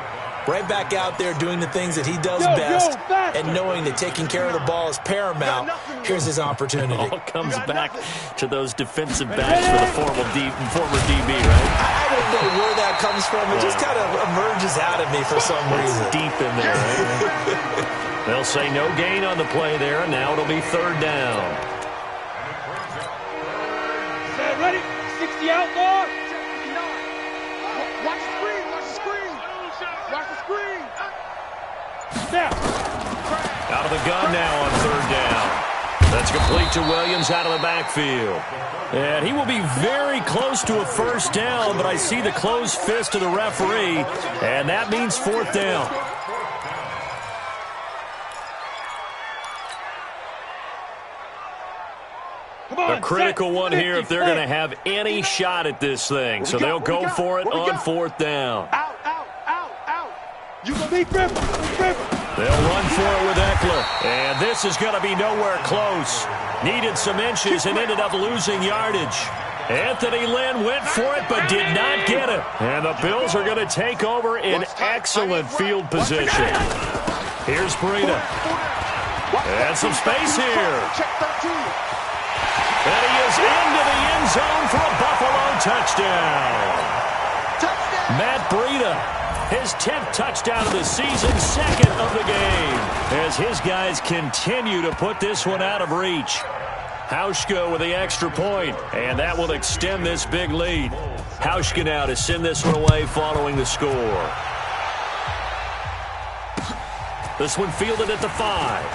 E: right back out there doing the things that he does best, and knowing that taking care of the ball is paramount. Here's his opportunity.
B: All comes back to those defensive backs for the former DB, right?
E: I don't know where that comes from. It just kind of emerges out of me for some reason.
B: Deep in there, right? They'll say no gain on the play there, and now it'll be third down.
D: Set, ready. 60 outlaw.
C: Watch the screen. Watch the screen. Watch the screen.
D: Snap.
B: Out of the gun now on third down. That's complete to Williams out of the backfield. And he will be very close to a first down, but I see the closed fist of the referee, and that means fourth down. A critical one here if they're going to have any shot at this thing. So they'll go for it on fourth down.
C: Out, out, out, out.
D: You gonna be Gripper.
B: They'll run for it with Eckler. And this is going to be nowhere close. Needed some inches and ended up losing yardage. Anthony Lynn went for it but did not get it. And the Bills are going to take over in excellent field position. Here's Breida. And some space here.
C: Check 13.
B: And he is into the end zone for a Buffalo touchdown. Matt Breida, his 10th touchdown of the season, second of the game, as his guys continue to put this one out of reach. Hauschka with the extra point, and that will extend this big lead. Hauschka now to send this one away following the score. This one fielded at the 5.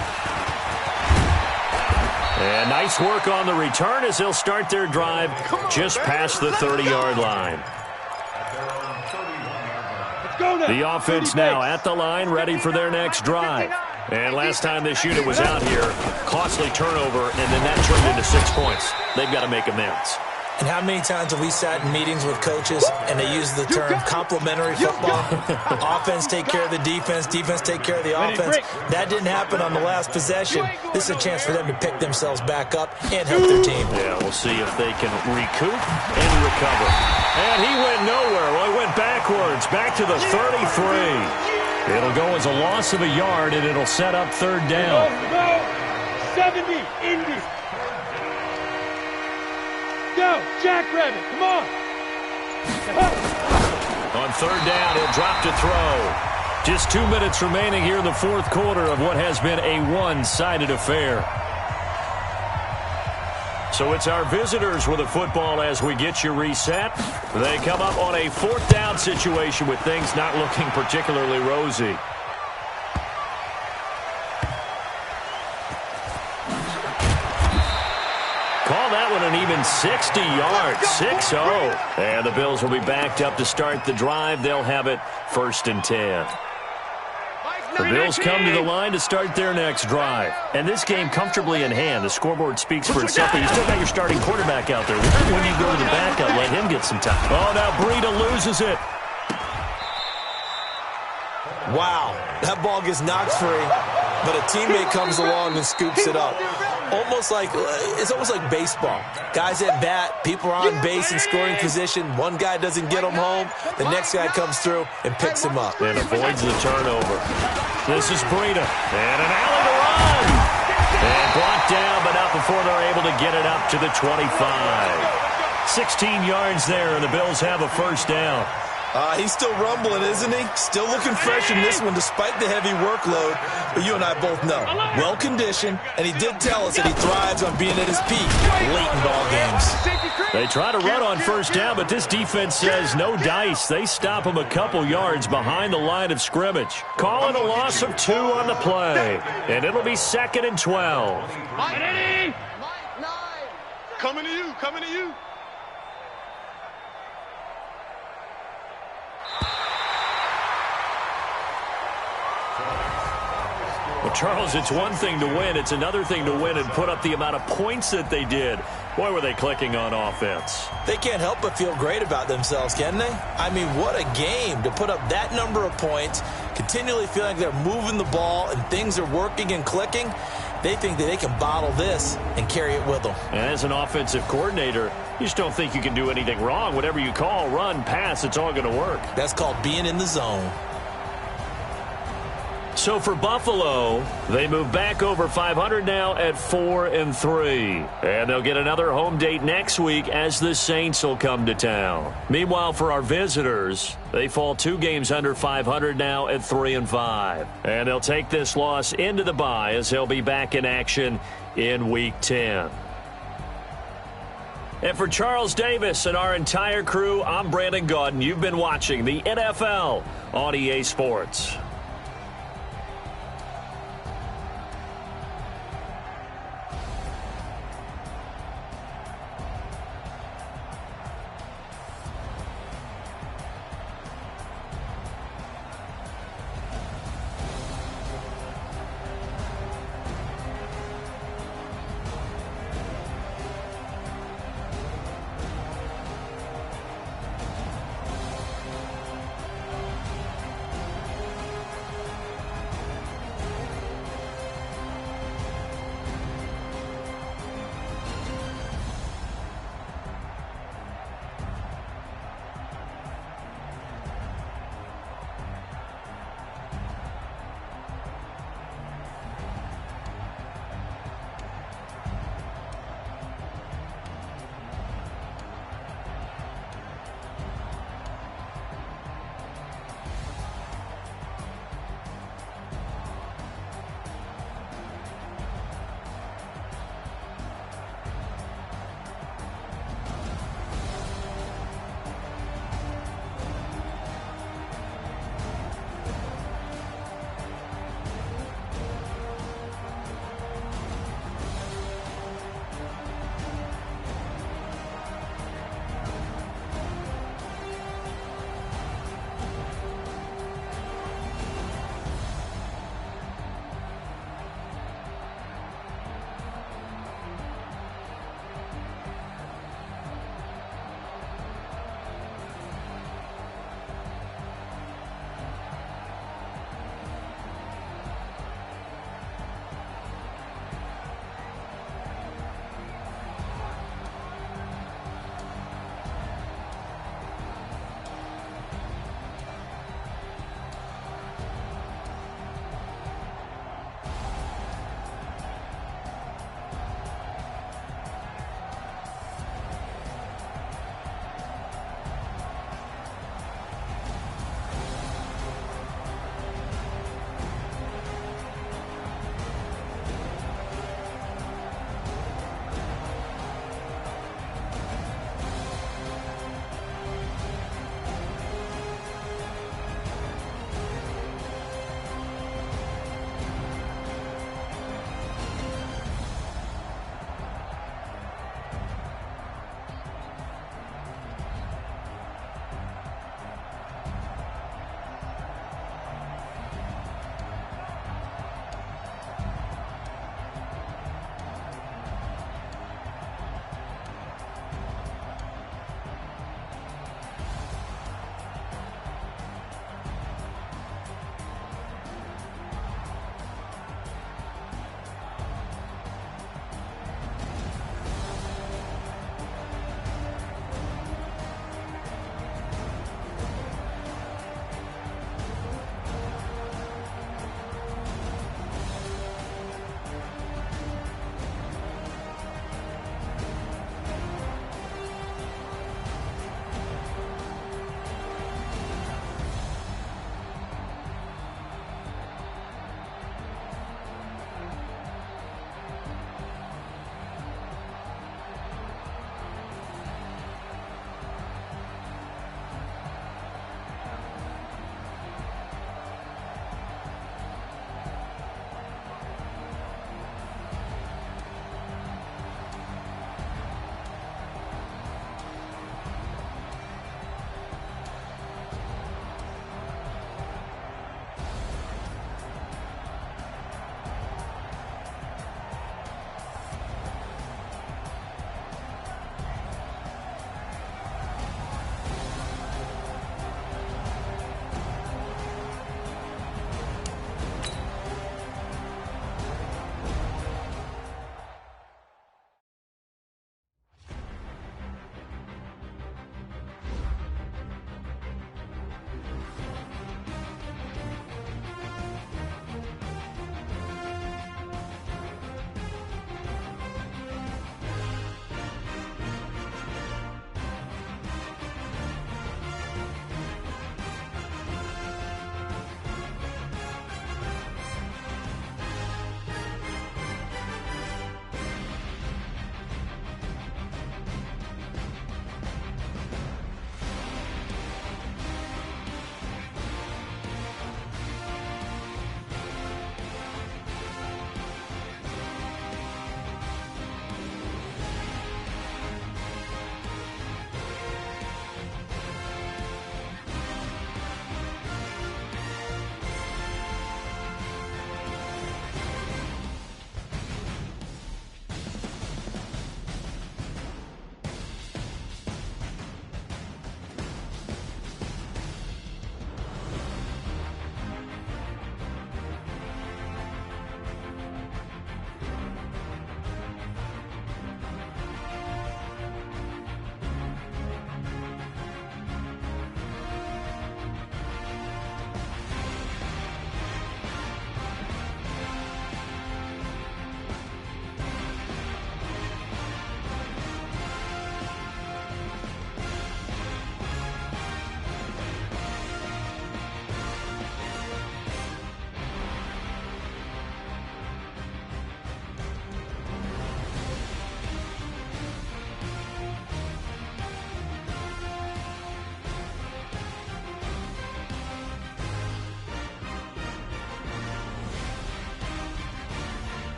B: And nice work on the return as they'll start their drive just past the 30-yard line. The offense now at the line, ready for their next drive. And last time this unit was out here, costly turnover, and then that turned into 6 points. They've got to make amends.
E: And how many times have we sat in meetings with coaches and they use the term complementary football? Offense take care of the defense, defense take care of the offense. That didn't happen on the last possession. This is a chance for them to pick themselves back up and help their team.
B: Yeah, we'll see if they can recoup and recover. And he went nowhere. Well, he went backwards, back to the 33. It'll go as a loss of a yard, and it'll set up third down.
D: 70, Indy. Go, Jackrabbit, come on.
B: On third down, he'll drop to throw. Just 2 minutes remaining here in the fourth quarter of what has been a one-sided affair. So it's our visitors with the football as we get you reset. They come up on a 4th down situation with things not looking particularly rosy. Call that one an even 60 yards, 6-0. And the Bills will be backed up to start the drive. They'll have it 1st and 10. The Bills come to the line to start their next drive. And this game comfortably in hand. The scoreboard speaks for itself, but you still got your starting quarterback out there. When you go to the backup, let him get some time. Oh, now Breida loses it.
E: Wow, that ball gets knocked free, but a teammate comes along and scoops it up. It's almost like baseball. Guys at bat, people are on base in scoring position. One guy doesn't get him home. The next guy comes through and picks him up.
B: And avoids the turnover. This is Breida. And an alley to run. And blocked down, but not before they're able to get it up to the 25. 16 yards there, and the Bills have a 1st down.
E: He's still rumbling, isn't he? Still looking fresh in this one despite the heavy workload. But you and I both know, well-conditioned, and he did tell us that he thrives on being at his peak late in ball games.
B: They try to run on 1st down, but this defense says no dice. They stop him a couple yards behind the line of scrimmage. Calling a loss of 2 on the play, and it'll be 2nd and 12.
C: Coming to you, coming to you.
B: Well, Charles, it's one thing to win. It's another thing to win and put up the amount of points that they did. Boy, were they clicking on offense.
E: They can't help but feel great about themselves, can they? I mean, what a game to put up that number of points, continually feeling like they're moving the ball and things are working and clicking. They think that they can bottle this and carry it with them.
B: And as an offensive coordinator, you just don't think you can do anything wrong. Whatever you call, run, pass, it's all going to work.
E: That's called being in the zone.
B: So for Buffalo, they move back over 500 now at 4-3. And they'll get another home date next week as the Saints will come to town. Meanwhile, for our visitors, they fall 2 games under 500 now at 3-5. And they'll take this loss into the bye as they'll be back in action in Week 10. And for Charles Davis and our entire crew, I'm Brandon Gaudin. You've been watching the NFL on EA Sports.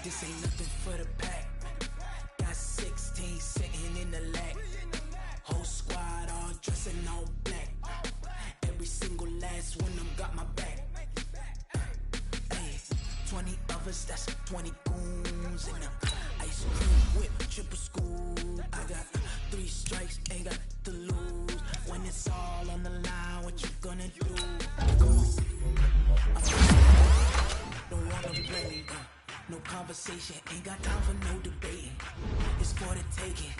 A: This ain't nothing for the pack. Got 16 sitting in the lag. Whole squad all dressing all black. Every single last one of them got my back. Hey, 20 of us, that's 20 goons in the ice cream whip, triple scoop. I got 3 strikes, ain't got to lose. When it's all on the line, what you gonna do? Come on. Don't wanna play. No conversation, ain't got time for no debating. It's for the taking,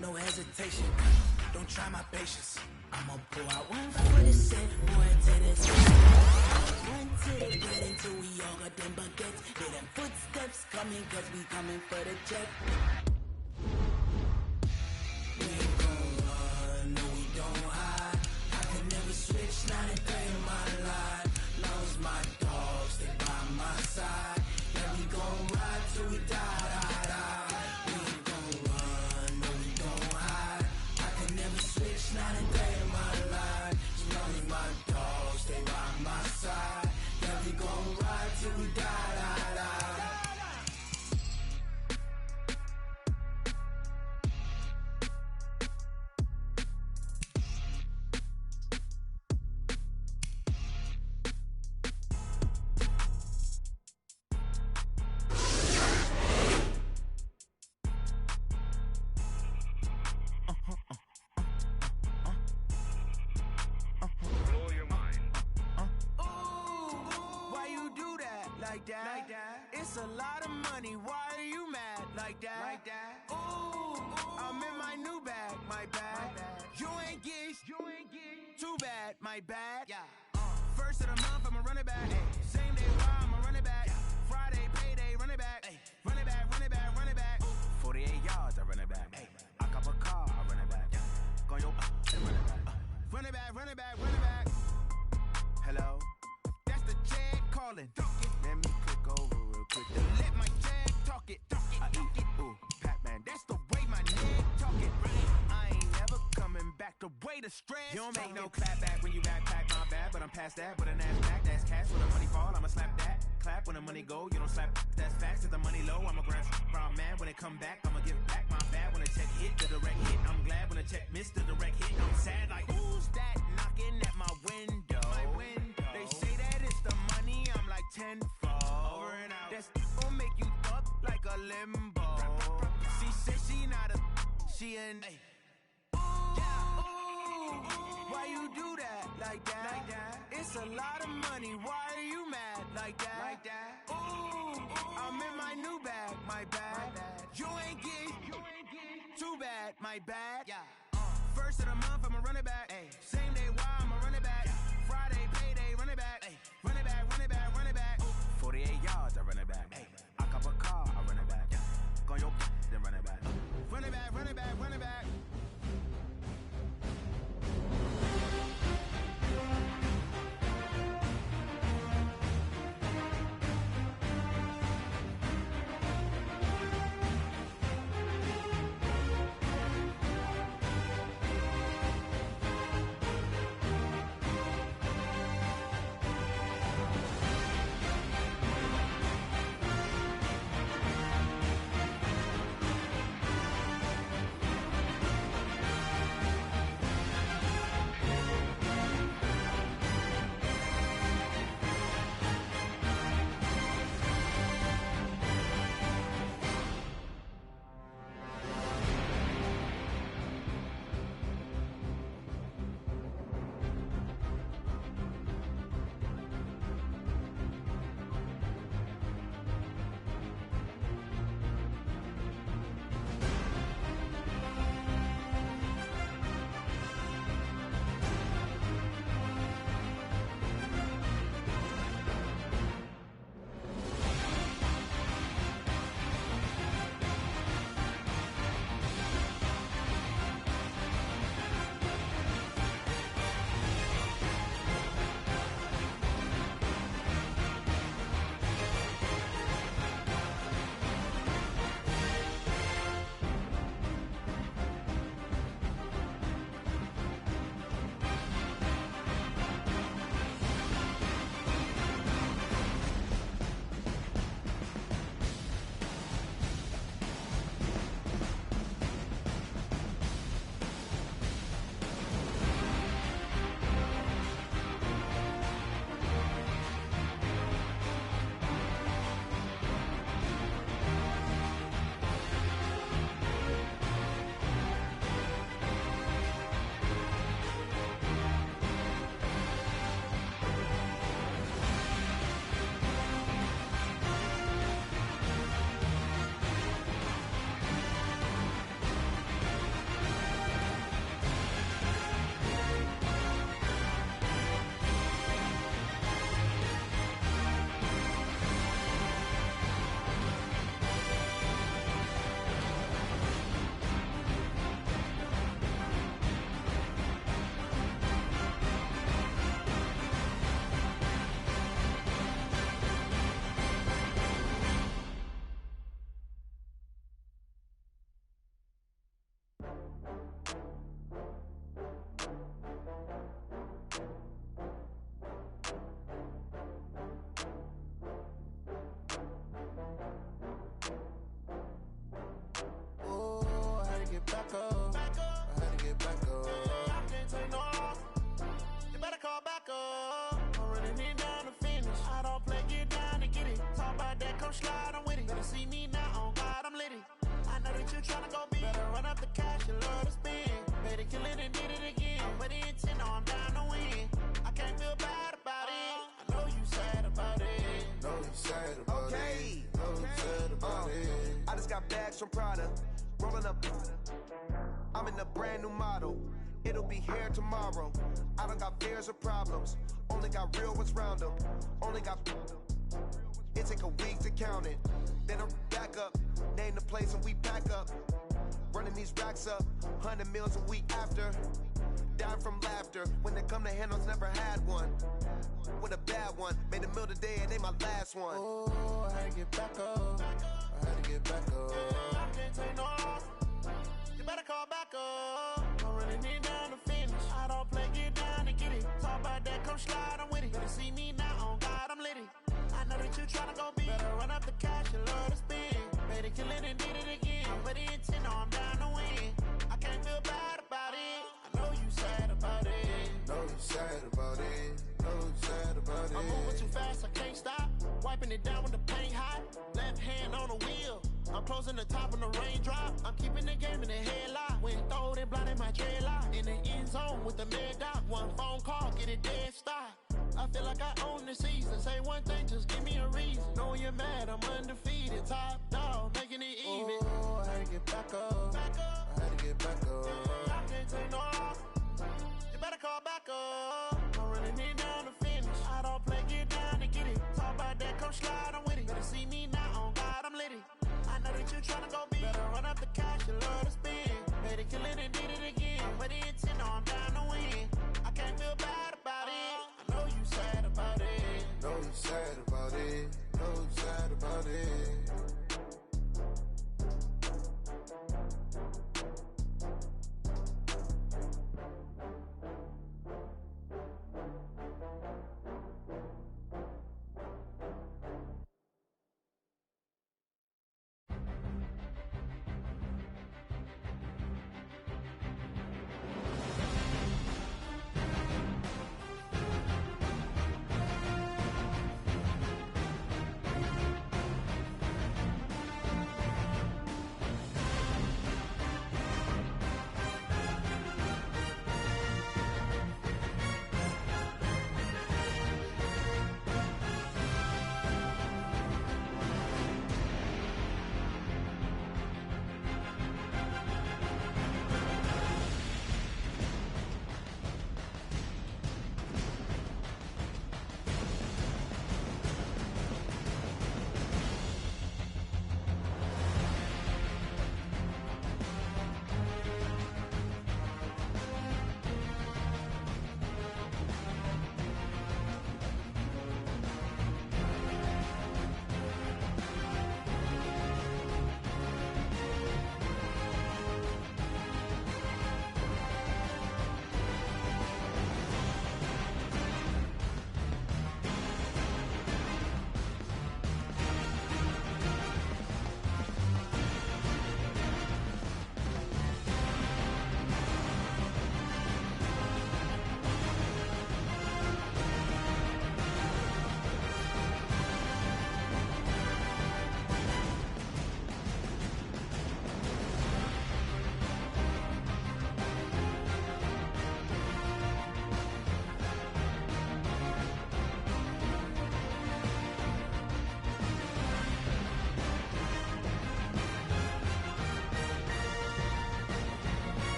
A: no hesitation. Don't try my patience. I'ma pull out one for the set, one to the side. One to the bed until we all got them baguettes. Hear them footsteps coming, cause we coming for the check. We ain't gon' run, no we don't hide. I can never switch, not a day in my life. Long as my dogs stay by my side. We gon' ride till we die. We ain't gon' run, no we don't hide. I can never switch, not a day in my life. As long as my dogs stay by my side. Yeah, we gon' ride till we die. Like that. It's a lot of money. Why are you mad like that? Ooh, I'm in my new bag, my bad. You ain't get too bad, my bad. Yeah. First of the month, I'ma run it back. Same day, why I'ma run it back. Friday, payday, run it back. Run it back, run it back, run it back. 48 yards, I run it back. I cop a car, I run it back. Go yo, and run it back. Run it back, run it back, run it back. Hello, that's the Chad calling. Let me click over real quick. Let my Chad talk it. I eat it. Ooh, Pat-Man, that's the way my nigga talk it. I ain't never coming back the way the stress. You don't make no clap back when you backpack, my bad, but I'm past that. With an ass back, that's cash. When the money fall, I'ma slap that. Clap when the money go, you don't slap. That's facts. If the money low, I'ma grab brown man. When it come back, I'ma give back my bad. When the check hit, the direct hit. I'm glad when the check missed the direct hit. I'm sad like, who's that knocking at my window? They say that it's the money, I'm like tenfold. Over and out. That's gon' make you fuck like a limbo. She said she not a, she an. Why you do that like that? It's a lot of money. Why are you mad like that? Ooh, I'm in my new bag, my bad. You ain't get too bad, my bad. First of the month, I'ma run it back. Same day, why I'ma run it back. Friday, payday, run it back. Run it back, run it back, run it back. 48 yards, I run it back. I cop a car, I run it back. Go yo, then run it back. Run it back, run it back, run it back.
G: come slide, I'm with it. Better see me now, on God, I'm litty. I know that you tryna go big. Better run up the cash, you love to spend. Better kill it and did it again. But the intent, no, I'm down to win. I can't feel bad about it. I know you sad about it.
H: Know you sad about it. Know you sad about it. I just got bags from Prada. Rolling up. I'm in a brand new model. It'll be here tomorrow. I don't got fears or problems. Only got real ones round them. Only got. It take a week to count it. Then I'm back up. Name the place and we pack up. Running these racks up. 100 meals a week after. Dying from laughter. When they come to handles, never had one. With a bad one. Made a meal today and they my last one.
G: Oh, I had to get back up. I had to get back up. I can't take no loss. You better call back up. I'm running it down to finish. I don't play, get down and get it. Talk about that, come slide, I'm with it. Better see me now, on God, I'm litty. I know that you tryna go big. Better run up the cash, you love to spend. Better kill it and did it again. But the intent, no, I'm down to win. I can't feel bad about it. I know you sad about it.
H: Know you sad about it. Know you sad about it.
G: I'm moving too fast, I can't stop. Wiping it down with the paint hot. Left hand on the wheel. I'm closing the top on the raindrop. I'm keeping the game in the headlock. When throwed and blinded my dreadlock. In the end zone with the mad dot. One phone call, get it dead stop. I feel like I own the season. Say one thing, just give me a reason. Knowing you're mad, I'm undefeated. Top dog, making it even.
H: Oh, I had to get back up. I had to get back up.
G: I can't take no loss. You better call back up. I'm running it down to finish. I don't play, get down and get it. Talk about that, come slide, I'm with it. Better see me now, on God, I'm litty. I know that you tryna go big. Better run up the cash, you love to spend. Better kill it and did it again. But the intent, no, I'm down to win. I can't feel bad about it. I know you sad about it.
H: Know you sad about it. Know you sad about it.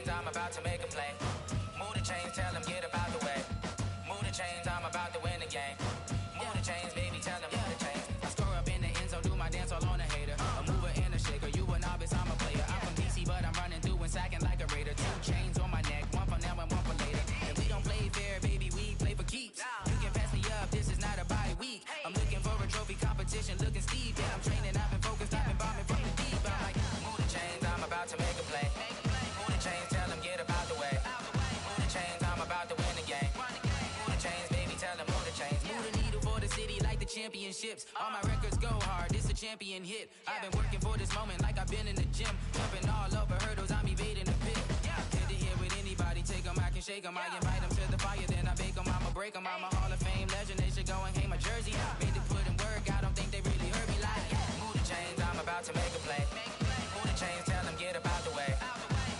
A: chains, I'm about to make a play. Move the chains, tell them get up out the way. Move the chains, I'm about to win the game. Move the chains, baby, tell them move the chains. I score up in the end zone, do my dance all on a hater. A mover and a shaker, you a novice, I'm a player. I'm from DC, but I'm running through and sacking like a raider. 2 chains on my neck, one for now and one for later. And we don't play fair, baby, we play for keeps. You can pass me up, this is not a bye week. I'm looking for a trophy competition, looking steep. Yeah, I'm training, I've been focused, I've been bombing from the deep. I'm like, move the chains, I'm about to make a play. Move the chains, tell them get up out the way. Move the chains, I'm about to win the game. Move the chains, baby, tell them move the chains. Move the needle for the city like the championships. All my records go hard, this a champion hit. I've been working for this moment like I've been in the gym. Jumping all over hurdles, I'm evading the pit. Get to here with anybody, take them, I can shake them. I invite them to the fire, then I bake them, I'ma break them. I'm a Hall of Fame legend, they should go and hang my jersey. Made to put in work, I don't think they really heard me like. Move the chains, I'm about to make a play. Move the chains, tell them get up out the way.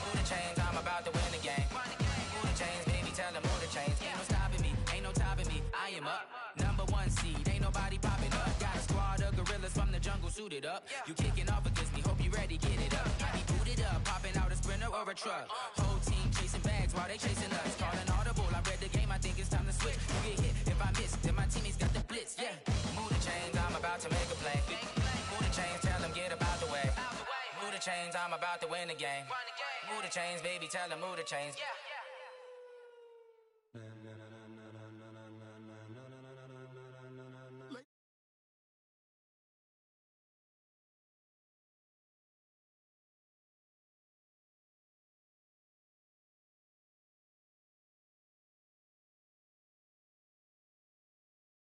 A: Move the chains, I'm about to win the game. Move the chains, baby, tell them move the chains. Ain't no stopping me, ain't no topping me, I am up. #1 seed, ain't nobody popping up. Got a squad of gorillas from the jungle suited up. You kicking off against me, hope you ready, get it up. I be booted up, popping out a Sprinter or a truck. Whole team chasing bags while they chasing us. Calling audible, I read the game, I think it's time to switch. You get hit, if I miss, then my teammates got the blitz, yeah. Move the chains, I'm about to make a play. Move the chains, tell them get up out the way. Move the chains, I'm about to win the game. Move the chains, baby, tell them move the chains.